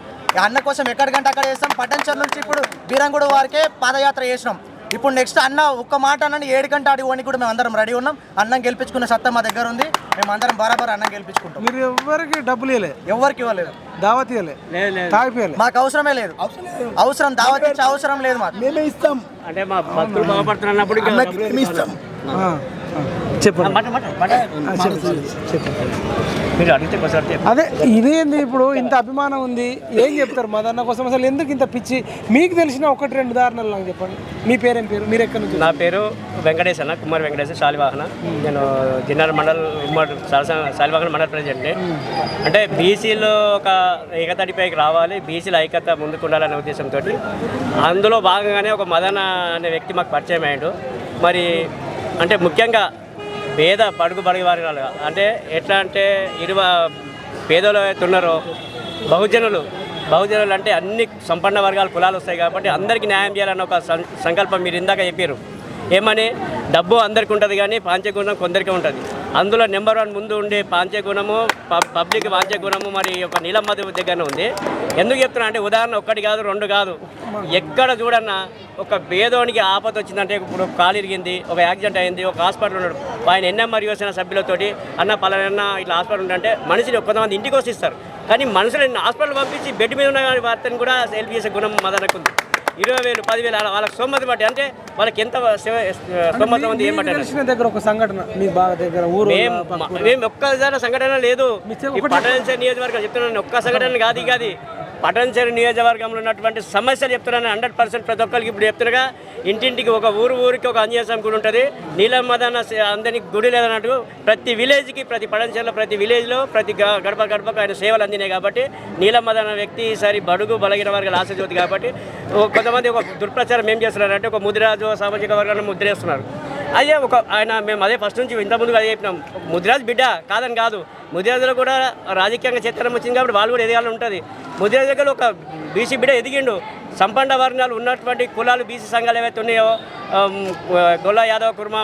అన్న కోసం ఎక్కడికంటే అక్కడ చేస్తాం. పట్టణచర్ నుంచి ఇప్పుడు బీరంగూడ వారికే పాదయాత్ర చేసినాం. ఇప్పుడు నెక్స్ట్ అన్న ఒక్క మాట అన్నని 7 గంట అడిగి కూడా మేము అందరం రెడీ ఉన్నాం. అన్నం గెలిపించుకున్న సత్తా మా దగ్గర ఉంది. మేము అందరం బరాబర్ అన్నం గెలిపించుకుంటాం. మీరు ఎవరికి డబ్బులు ఇవ్వలేదు? ఎవరికి ఇవ్వలేదు, దావత్ ఇవ్వలేదు, తాగిపోయలేదు. మాకు అవసరమే లేదు, అవసరం దావత్ ఇచ్చే అవసరం లేదు. మాకు మేమే ఇస్తాం, అంటే మా భక్తులు బాగుపడుతున్నప్పుడు ఇస్తాం. అదే ఇదేంది ఇప్పుడు ఇంత అభిమానం ఉంది, ఏం చెప్తారు మదన్న కోసం? అసలు ఎందుకు ఇంత పిచ్చి? మీకు తెలిసిన 1-2 ఉదాహరణలు నాకు చెప్పండి. మీ పేరేం పేరు, మీరు ఎక్కడి నుంచి? నా పేరు వెంకటేష్ అన్న, కుమార్ వెంకటేష్, శాలివాహన. నేను జిన్నార మండల్ శాలివాహన మండల్ ప్రెసిడెంట్ని. అంటే బీసీలో ఒక ఏకతాటిపైకి రావాలి, బీసీల ఐక్యత ముందుకు ఉండాలనే ఉద్దేశంతో అందులో భాగంగానే ఒక మదన అనే వ్యక్తి మాకు పరిచయం అయ్యాడు. మరి అంటే ముఖ్యంగా పేద బడుగు వర్గాలుగా, అంటే ఎట్లా అంటే పేదలు అయితే ఉన్నారో బహుజనులు అంటే అన్ని సంపన్న వర్గాల కులాలు వస్తాయి కాబట్టి అందరికీ న్యాయం చేయాలన్న ఒక సంకల్పం మీరు ఇందాక చెప్పారు. ఏమని డబ్బు అందరికీ ఉంటుంది కానీ పాంచగుణం కొందరికే ఉంటుంది. అందులో నెంబర్ 1 ముందు ఉండే పాంచగుణము, పబ్లిక్ పాంచగుణము మరి ఒక నీలం మధు దగ్గర ఉంది. ఎందుకు చెప్తున్నా అంటే ఉదాహరణ 1 కాదు 2 కాదు, ఎక్కడ చూడన్నా ఒక పేదోనికి ఆపద వచ్చిందంటే, ఇప్పుడు కాలు ఇరిగింది, ఒక యాక్సిడెంట్ అయింది, ఒక హాస్పిటల్ ఉన్నాడు, ఆయన ఎన్ఎంఆర్ యువసేన సభ్యులతోటి అన్న పలానా ఇట్లా హాస్పిటల్ ఉందంటే మనిషిని కొంతమంది ఇంటికి వచ్చి ఇస్తారు. కానీ మనుషులను హాస్పిటల్ పంపించి బెడ్ మీద ఉన్న వార్తను కూడా హెల్ప్ చేసే గుణం మదనకుంది. 20,000 10,000 వాళ్ళకి సొమ్మతి బట్టి, అంటే వాళ్ళకి ఎంత సొమ్మతి ఉంది ఏం బట్టి. దగ్గర ఒక సంఘటన మీ బాగా దగ్గర ఊరు మేము ఒక్కసారి సంఘటన లేదు. పట్టణంచేరు నియోజకవర్గం చెప్తున్నాను, ఒక్క సంఘటన కాదు. పట్టణంచేరు నియోజకవర్గంలో ఉన్నటువంటి సమస్యలు చెప్తున్నాను. 100% ప్రతి ఒక్కరికి ఇప్పుడు చెప్తున్నాగా, ఇంటింటికి ఒక ఊరికి ఒక ఆంజనేయస్వామి గుడి ఉంటుంది. నీలం మదన అందరికి గుడి లేదన్నట్టు ప్రతి విలేజ్కి, ప్రతి పట్టణంచేరులో ప్రతి విలేజ్లో ప్రతి గడపకు ఆయన సేవలు అందినాయి. కాబట్టి నీలం మదన వ్యక్తి ఈసారి బడుగు బలగిన వర్గాల ఆశజ్యోతి. కాబట్టి కొంతమంది ఒక దుర్ప్రచారం ఏం చేస్తున్నారంటే ఒక ముదిరాజు సామాజిక వర్గాన్ని ముద్రేస్తున్నారు. అదే ఆయన మేము అదే ఫస్ట్ నుంచి ఇంతకుముందుగా అదే చెప్పినాం, ముదిరాజు బిడ్డ కాదని కాదు, ముదిరాజులో కూడా రాజకీయంగా చిత్రం వచ్చింది కాబట్టి వాళ్ళు కూడా ఎదగాలని ఉంటుంది. ముదిరాజు దగ్గర ఒక బీసీ బిడ్డ ఎదిగిండు. సంపన్న వర్ణాలు ఉన్నటువంటి కులాలు బీసీ సంఘాలు ఏవైతే ఉన్నాయో, గొల్ల యాదవ్ కుర్మ,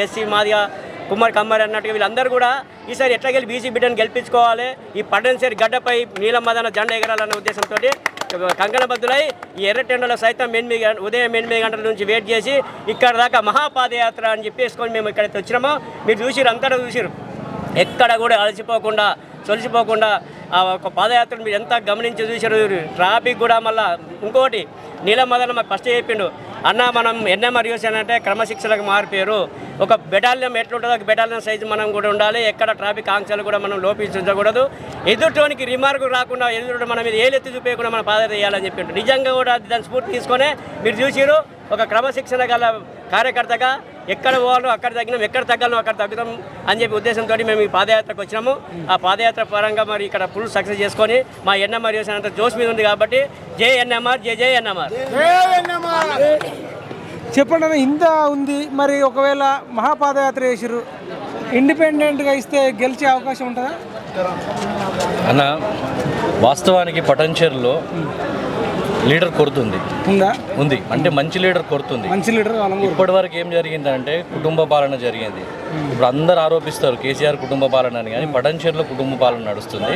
ఎస్సీ మాదిగా కుమార్ కమ్మరి అన్నట్టుగా వీళ్ళందరూ కూడా ఈసారి ఎట్లాగెళ్ళి బీసీ బిడ్డను గెలిపించుకోవాలి, ఈ పట్టణసేరి గడ్డపై నీలం మదన జెండా ఎగరాలన్న ఉద్దేశంతో కంకణబద్దులై ఈ ఎర్రటెండలో సైతం ఉదయం 8 గంటల నుంచి వెయిట్ చేసి ఇక్కడ దాకా మహాపాదయాత్ర అని చెప్పేసుకొని మేము ఇక్కడైతే వచ్చినామో మీరు చూసిరు, అంతటా చూసిరు. ఎక్కడ కూడా అలసిపోకుండా సొలిసిపోకుండా ఆ ఒక పాదయాత్రను మీరు ఎంత గమనించి చూసారు. ట్రాఫిక్ కూడా మళ్ళీ ఇంకోటి నీలం మదన మాకు ఫస్ట్ చెప్పిండు, అన్న మనం ఎన్ఎంఆర్ యూసన్ అంటే క్రమశిక్షణకు మారిపోయారు, ఒక బెటాలియం ఎట్లుంటుందో ఒక బెటాలియం సైజు మనం కూడా ఉండాలి, ఎక్కడ ట్రాఫిక్ ఆంక్షలు కూడా మనం లోపించకూడదు, ఎదుటోనికి రిమార్క్ రాకుండా ఎదుటి మన మీద ఏలెత్తి చూపించకుండా మనం పాదయాత్ర చేయాలని చెప్పిండు. నిజంగా కూడా దాన్ని స్ఫూర్తి తీసుకొని మీరు చూసిరు, ఒక క్రమశిక్షణ గల కార్యకర్తగా ఎక్కడ పోవాలో అక్కడ తగ్గినాం, ఎక్కడ తగ్గాలో అక్కడ తగ్గుతాం అని చెప్పి ఉద్దేశంతో మేము ఈ పాదయాత్రకు వచ్చినాము. ఆ పాదయాత్ర పరంగా మరి ఇక్కడ ఫుల్ సక్సెస్ చేసుకొని మా ఎన్ఎంఆర్ యూసన్ అంత జోష్ మీద ఉంది కాబట్టి జై ఎన్ఎంఆర్, జై జై ఎన్ఎంఆర్. చెప్పండి అన్న, ఇంత ఉంది మరి ఒకవేళ మహాపాదయాత్ర చేసిర్రు, ఇండిపెండెంట్గా ఇస్తే గెలిచే అవకాశం ఉంటుందా అన్న? వాస్తవానికి పటంచెరులో లీడర్ కొడుతుంది ఉంది, అంటే మంచి లీడర్ కొడుతుంది. ఇప్పటి వరకు ఏం జరిగిందంటే కుటుంబ పాలన జరిగింది. ఇప్పుడు అందరు ఆరోపిస్తారు కేసీఆర్ కుటుంబ పాలన అని, కానీ పటంచెరులో కుటుంబ పాలన నడుస్తుంది.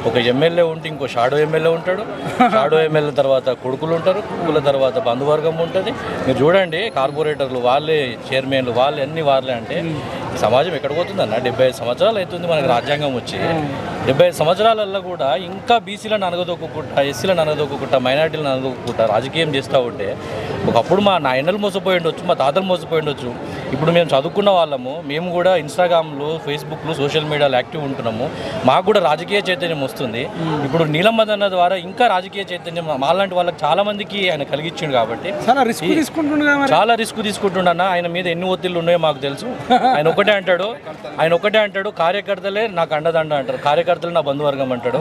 ఒక ఎమ్మెల్యే ఉంటే ఇంకో షాడో ఎమ్మెల్యే ఉంటాడు, షాడో ఎమ్మెల్యే తర్వాత కొడుకులు ఉంటారు, కొడుకుల తర్వాత బంధువర్గం ఉంటుంది. మీరు చూడండి, కార్పొరేటర్లు వాళ్ళే, చైర్మన్లు వాళ్ళే, అన్ని వాళ్ళే. అంటే సమాజం ఎక్కడ పోతుందన్న? 75 సంవత్సరాలు అవుతుంది మనకు రాజ్యాంగం వచ్చి. 75 సంవత్సరాలలో కూడా ఇంకా బీసీలను అనగదొక్కుంటా, ఎస్సీలను అనగదొక్కుంటా, మైనార్టీలను అనగదొక్కుంటా రాజకీయం చేస్తూ ఉంటే, ఒకప్పుడు మా నాయనలు మోసపోయి ఉండొచ్చు, మా తాతలు మోసపోయి ఉండొచ్చు. ఇప్పుడు మేము చదువుకున్న వాళ్ళము, మేము కూడా ఇన్స్టాగ్రామ్లో, ఫేస్బుక్లో, సోషల్ మీడియాలో యాక్టివ్ ఉంటున్నాము. మాకు కూడా రాజకీయ చైతన్యం వస్తుంది. ఇప్పుడు నీలం మదన ద్వారా ఇంకా రాజకీయ చైతన్యం మాలాంటి వాళ్ళకి చాలా మందికి ఆయన కలిగించిండు కాబట్టి చాలా రిస్క్ తీసుకుంటున్నా. ఆయన మీద ఎన్ని ఒత్తిళ్ళు ఉన్నాయో మాకు తెలుసు. ఆయన ఒకటే అంటాడు కార్యకర్తలే నాకు అండదండ అంటారు, కార్యకర్తలు నా బంధువర్గం అంటాడు.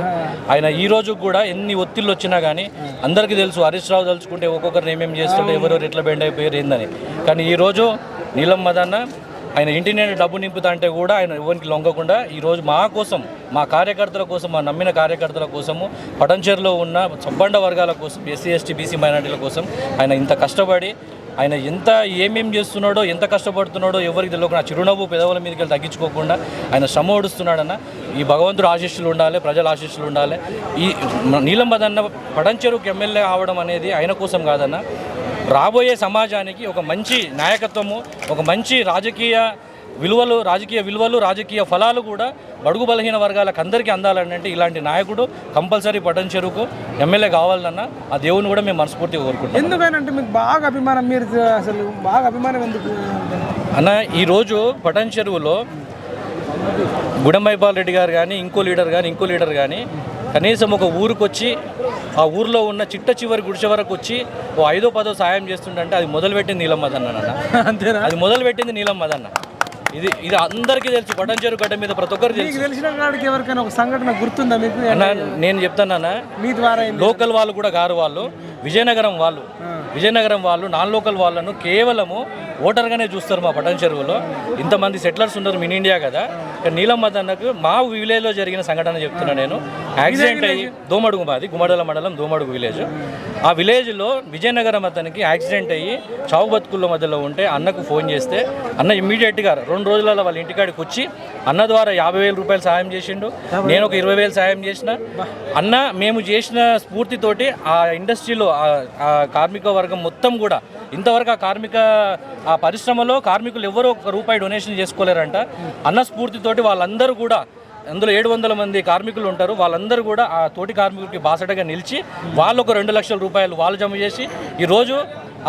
ఆయన ఈ రోజు కూడా ఎన్ని ఒత్తిళ్ళు వచ్చినా కానీ అందరికీ తెలుసు హరీష్ రావు తలుచుకుంటే ఒక్కొక్కరిని ఏమేమి చేస్తాడో, ఎవరెవరు ఎట్లా బెండ్ అయిపోయారు ఏందని. కానీ ఈరోజు నీలం మదన్న ఆయన ఇంటి నేను డబ్బు నింపుతా అంటే కూడా ఆయన ఎవరికి లొంగకుండా ఈరోజు మా కోసం, మా కార్యకర్తల కోసం, మా నమ్మిన కార్యకర్తల కోసము, పటంచెరులో ఉన్న సబ్బండ వర్గాల కోసం, ఎస్సీ ఎస్టీ బీసీ మైనార్టీల కోసం ఆయన ఇంత కష్టపడి ఆయన ఎంత ఏమేం చేస్తున్నాడో, ఎంత కష్టపడుతున్నాడో ఎవరికి తెలియకుండా చిరునవ్వు పెదవుల మీదకి వెళ్ళి తగ్గించుకోకుండా ఆయన శ్రమ ఓడుస్తున్నాడన్న. ఈ భగవంతుడు ఆశీస్సులు ఉండాలి, ప్రజల ఆశీస్సులు ఉండాలి. ఈ నీలం మదన్న పటంచెరుకు ఎమ్మెల్యే అవడం అనేది ఆయన కోసం కాదన్న, రాబోయే సమాజానికి ఒక మంచి నాయకత్వము, ఒక మంచి రాజకీయ విలువలు, రాజకీయ ఫలాలు కూడా బడుగు బలహీన వర్గాలకు అందరికీ అందాలని అంటే ఇలాంటి నాయకుడు కంపల్సరీ పటంచెరుకు ఎమ్మెల్యే కావాలన్న ఆ దేవుని కూడా మేము మనస్ఫూర్తిగా కోరుకుంటాం. ఎందుకంటే మీకు బాగా అభిమానం, మీరు అసలు బాగా అభిమానం ఎందుకు అన్న? ఈరోజు పటంచెరువులో గుడంబైపాల్ రెడ్డి గారు కానీ ఇంకో లీడర్ కానీ కనీసం ఒక ఊరికి వచ్చి ఆ ఊర్లో ఉన్న చిట్ట చివరి గుడిసె వరకు వచ్చి ఓ 5దో 10దో సాయం చేస్తుంటే అది మొదలుపెట్టింది నీలం మదన్న అన్న. అది మొదలుపెట్టింది నీలం మదన్న. ఇది అందరికీ తెలుసు. పటంచెరు గడ్డ మీద ప్రతి ఒక్కరికి తెలిసిన కాడికి ఎవరికైనా ఒక సంఘటన గుర్తుందా మీకు? నేను చెప్తానన్నా, మీ ద్వారా లోకల్ వాళ్ళు కూడా గారు వాళ్ళు, విజయనగరం వాళ్ళు నాన్ లోకల్ వాళ్ళను కేవలము ఓటర్గానే చూస్తారు. మా పటంచెరువులో ఇంతమంది సెటిలర్స్ ఉన్నారు, మినీ ఇండియా కదా. నీలం మదన్నకు మా విలేజ్లో జరిగిన సంఘటన చెప్తున్నా నేను. యాక్సిడెంట్ అయ్యి దోమడుగు, మాది గుమ్మడల మండలం దోమడుగు విలేజ్. ఆ విలేజ్లో విజయనగరం అతనికి యాక్సిడెంట్ అయ్యి చావు బతుకుల మధ్యలో ఉంటే అన్నకు ఫోన్ చేస్తే అన్న ఇమ్మీడియట్గా 2 రోజులలో వాళ్ళ ఇంటికాడికి వచ్చి అన్న ద్వారా 50,000 రూపాయలు సాయం చేసిండు. నేను ఒక 20,000 సాయం చేసిన. అన్న మేము చేసిన స్ఫూర్తితోటి ఆ ఇండస్ట్రీలో ఆ కార్మిక వర్గం మొత్తం కూడా ఇంతవరకు ఆ పరిశ్రమలో కార్మికులు ఎవరో ₹1 డొనేషన్ చేసుకోలేరంట. అన్న స్ఫూర్తితోటి వాళ్ళందరూ కూడా, అందులో 700 మంది కార్మికులు ఉంటారు, వాళ్ళందరూ కూడా ఆ తోటి కార్మికులకి బాసటగా నిలిచి వాళ్ళు ఒక ₹2 లక్షల వాళ్ళు జమ చేసి ఈరోజు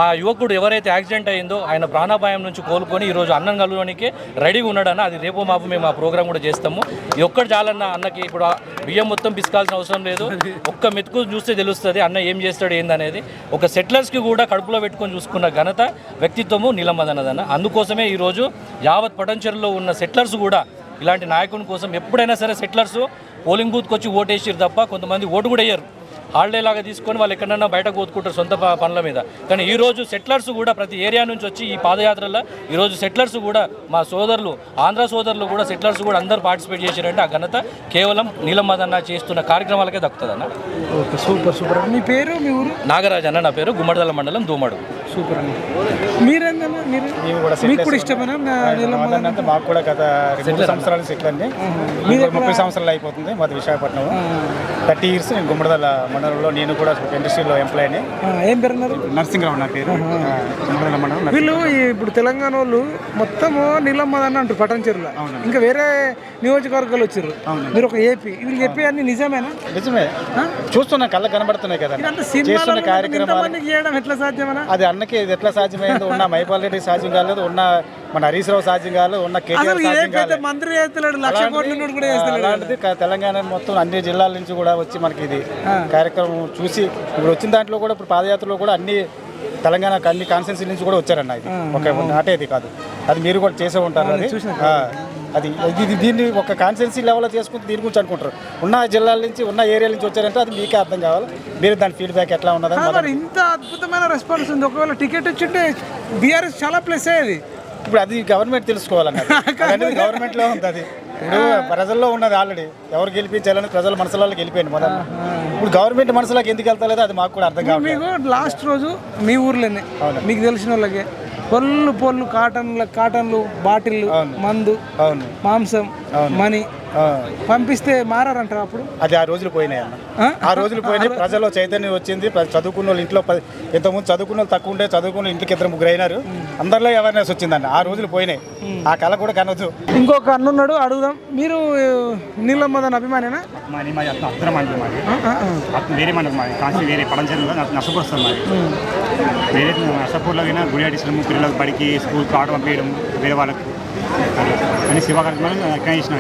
ఆ యువకుడు ఎవరైతే యాక్సిడెంట్ అయిందో ఆయన ప్రాణాపాయం నుంచి కోలుకొని ఈరోజు అన్నం కలవడానికి రెడీగా ఉన్నాడన్న. అది రేపు మాపు మేము ఆ ప్రోగ్రామ్ కూడా చేస్తాము. ఇది ఒక్కటి చాలన్న అన్నకి. ఇప్పుడు బియ్యం మొత్తం పిసుకాల్సిన అవసరం లేదు, ఒక్క మెతుకు చూస్తే తెలుస్తుంది అన్న ఏం చేస్తాడు ఏందనేది. ఒక సెటిలర్స్కి కూడా కడుపులో పెట్టుకొని చూసుకున్న ఘనత, వ్యక్తిత్వము నీలం మదన్నదన్న. అందుకోసమే ఈరోజు యావత్ పటంచెరులో ఉన్న సెటిలర్స్ కూడా ఇలాంటి నాయకుని కోసం ఎప్పుడైనా సరే సెటిలర్స్ పోలింగ్ బూత్కి వచ్చి ఓటేసారు తప్ప కొంతమంది ఓటు కూడా వేయరు. హాలిడే లాగా తీసుకొని వాళ్ళు ఎక్కడన్నా బయట కూతుకుంటారు సొంత పనుల మీద. కానీ ఈరోజు సెటిలర్స్ కూడా ప్రతి ఏరియా నుంచి వచ్చి ఈ పాదయాత్రలో ఈరోజు సెటిలర్స్ కూడా మా సోదరులు, ఆంధ్ర సోదరులు కూడా సెటిలర్స్ కూడా అందరూ పార్టిసిపేట్ చేశారంటే ఆ ఘనత కేవలం నీలం మదన్న చేస్తున్న కార్యక్రమాలకే దక్కుతుందన్న. సూపర్. మీ పేరు, మీ ఊరు? నాగరాజ్ అన్న నా పేరు, గుమ్మడదల మండలం దోమడుగు. సూపర్ అండి. మీరేందన్నా మీకు కూడా ఇష్టమేనా అంటే మాకు కూడా గత 3 సంవత్సరాలు సెటిల్ అండి. 30 సంవత్సరాలు అయిపోతుంది. మాది విశాఖపట్నం. 30 years నేను గుమ్మడిదల మండలంలో నేను కూడా ఇండస్ట్రీలో ఎంప్లాయీని. ఏం పేరు నరసింహరావు నా పేరు. గుమ్మడిదల మండలం. వీళ్ళు ఇప్పుడు తెలంగాణ వాళ్ళు మొత్తము నీలమ్మదన్న అంటారు పటాన్చెరులో. ఇంకా వేరే నియోజకవర్గాలు వచ్చారు. మీరు ఒక ఏపీ, వీళ్ళు చెప్పే అన్ని నిజమేనా? నిజమే, చూస్తున్నా కళ్ళ కనబడుతున్నాయి కదా చేస్తున్న కార్యక్రమాలు. ఎట్లా సాధ్యమేనా? అది అన్నకి ఇది ఎట్లా సాధ్యమైంది? ఉన్న మైపాల్ రెడ్డి సాధ్యం కాలేదు, ఉన్న మన హరీష్ రావు సాధ్యం కాలేదు, ఉన్న కేటీఆర్ సాధ్యం కాలేదు. మంత్రి చేస్తున్నాడు, 1,00,000 కోట్లు కూడా అలాంటిది తెలంగాణ మొత్తం అన్ని జిల్లాల నుంచి కూడా వచ్చి మనకి ఇది కార్యక్రమం చూసి ఇప్పుడు వచ్చిన దాంట్లో కూడా ఇప్పుడు పాదయాత్రలో కూడా అన్ని తెలంగాణ అన్ని కాన్స్టిట్యున్సీ నుంచి కూడా వచ్చారన్న. ఇది ఒక నాటేది కాదు, అది మీరు కూడా చేసే ఉంటారు. అది ఇది దీన్ని ఒక కాన్స్టిట్యున్సీ లెవెల్లో చేసుకుంటే దీని గురించి అనుకుంటారు. ఉన్న జిల్లాల నుంచి ఉన్న ఏరియాల నుంచి వచ్చారంటే అది మీకే అర్థం కావాలి. మీరు దాని ఫీడ్బ్యాక్ ఎట్లా ఉన్నదని. ఇంత అద్భుతమైన రెస్పాన్స్ ఉంది. ఒకవేళ టికెట్ వచ్చింటే బీఆర్ఎస్ చాలా ప్లస్ అయ్యేది. ఇప్పుడు అది గవర్నమెంట్ తెలుసుకోవాలన్నది గవర్నమెంట్లో ఉంది. అది ఇప్పుడు ప్రజల్లో ఉన్నది ఆల్రెడీ. ఎవరు గెలిపించాలని ప్రజల మనసులోకి వెళ్ళిపోయింది మొదలు. ఇప్పుడు గవర్నమెంట్ మనసులోకి ఎందుకు వెళ్తలేదో అది మాకు కూడా అర్థం కావాలి. మీకు లాస్ట్ రోజు మీ ఊర్లోనే మీకు తెలిసిన వాళ్ళకి పొల్లు కాటన్లు బాటిల్లు మందు మాంసం మనీ పంపిస్తే మారారంటారు. అప్పుడు అది ఆ రోజులు పోయినాయి అన్న. ఆ రోజులు పోయినాయి. ప్రజల్లో చైతన్యం వచ్చింది. చదువుకున్న వాళ్ళు ఇంట్లో ఇంతకుముందు చదువుకున్న వాళ్ళు తక్కువ ఉంటే చదువుకున్న ఇంటికి 2-3 అయినారు. అందరిలో అవేర్నెస్ వచ్చిందన్న. ఆ రోజులు పోయినాయి. ఆ కళ కూడా కనొచ్చు. ఇంకొక అన్నున్నాడు, అడుగుదాం. మీరు నీలమ్మదన్న అభిమానేనా? వేరే మన కాశీ వేరే పడంచెరులో నర్సపూర్ వస్తుంది. మరి వేరే నర్సపూర్లో గుడి అడిచడం, పిల్లలకు బడికి స్కూల్కి ఆట పంపించడం వేరే వాళ్ళకు అని శివ కార్యక్రమాలు ఎక్కడ చేసిన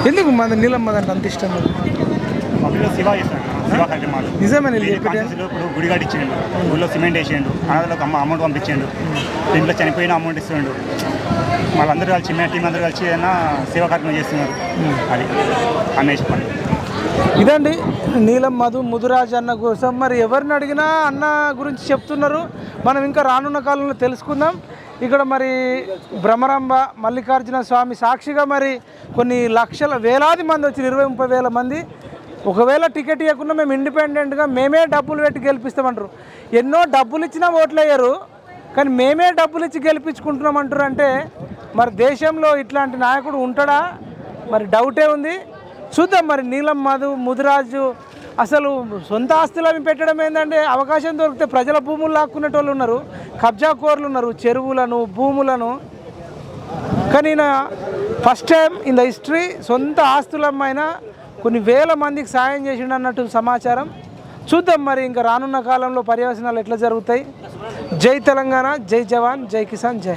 ఎందుకు మన నీలమ్మదన్న అంత ఇష్టం? శివ చేస్తాడు. శివ కార్యక్రమాలు నిజమే. ఇప్పుడు గుడి కట్టించాడు, ఊళ్ళో సిమెంట్ వేసాడు, అనాథలకు అమౌంట్ పంపించాడు, ఇంట్లో చనిపోయిన అమౌంట్ ఇస్తున్నాడు. వాళ్ళందరూ కలిసి టీం అందరూ కలిసి ఏదైనా సేవా కార్యక్రమం చేస్తున్నారు. అది అన్న చెప్పండి. ఇదండి నీలం ముదురాజ్ అన్న కోసం. మరి ఎవరిని అడిగినా అన్న గురించి చెప్తున్నారు. మనం ఇంకా రానున్న కాలంలో తెలుసుకుందాం. ఇక్కడ మరి భ్రమరాంబ మల్లికార్జున స్వామి సాక్షిగా మరి కొన్ని వేలాది మంది వచ్చి 20-30 వేల మంది. ఒకవేళ టికెట్ ఇవ్వకుండా మేము ఇండిపెండెంట్గా మేమే డబ్బులు పెట్టి గెలిపిస్తామంటారు. ఎన్నో డబ్బులు ఇచ్చినా ఓట్లు వేయరు, కానీ మేమే డబ్బులు ఇచ్చి గెలిపించుకుంటున్నామంటారు. అంటే మరి దేశంలో ఇట్లాంటి నాయకుడు ఉంటాడా? మరి డౌటే ఉంది. చూద్దాం మరి నీలం ముదిరాజు అసలు సొంత ఆస్తులు అవి పెట్టడం ఏంటంటే అవకాశం దొరికితే ప్రజల భూములు లాక్కునేటోళ్ళు ఉన్నారు, కబ్జా కోర్లు ఉన్నారు, చెరువులను భూములను. కానీ ఈయన first time in the history సొంత ఆస్తులమ్మైనా కొన్ని వేల మందికి సాయం చేసిండు అన్నట్టు సమాచారం. చూద్దాం మరి ఇంకా రానున్న కాలంలో పర్యవసనాలు ఎట్లా జరుగుతాయి. జై తెలంగాణ, జై జవాన్, జై కిసాన్, జై.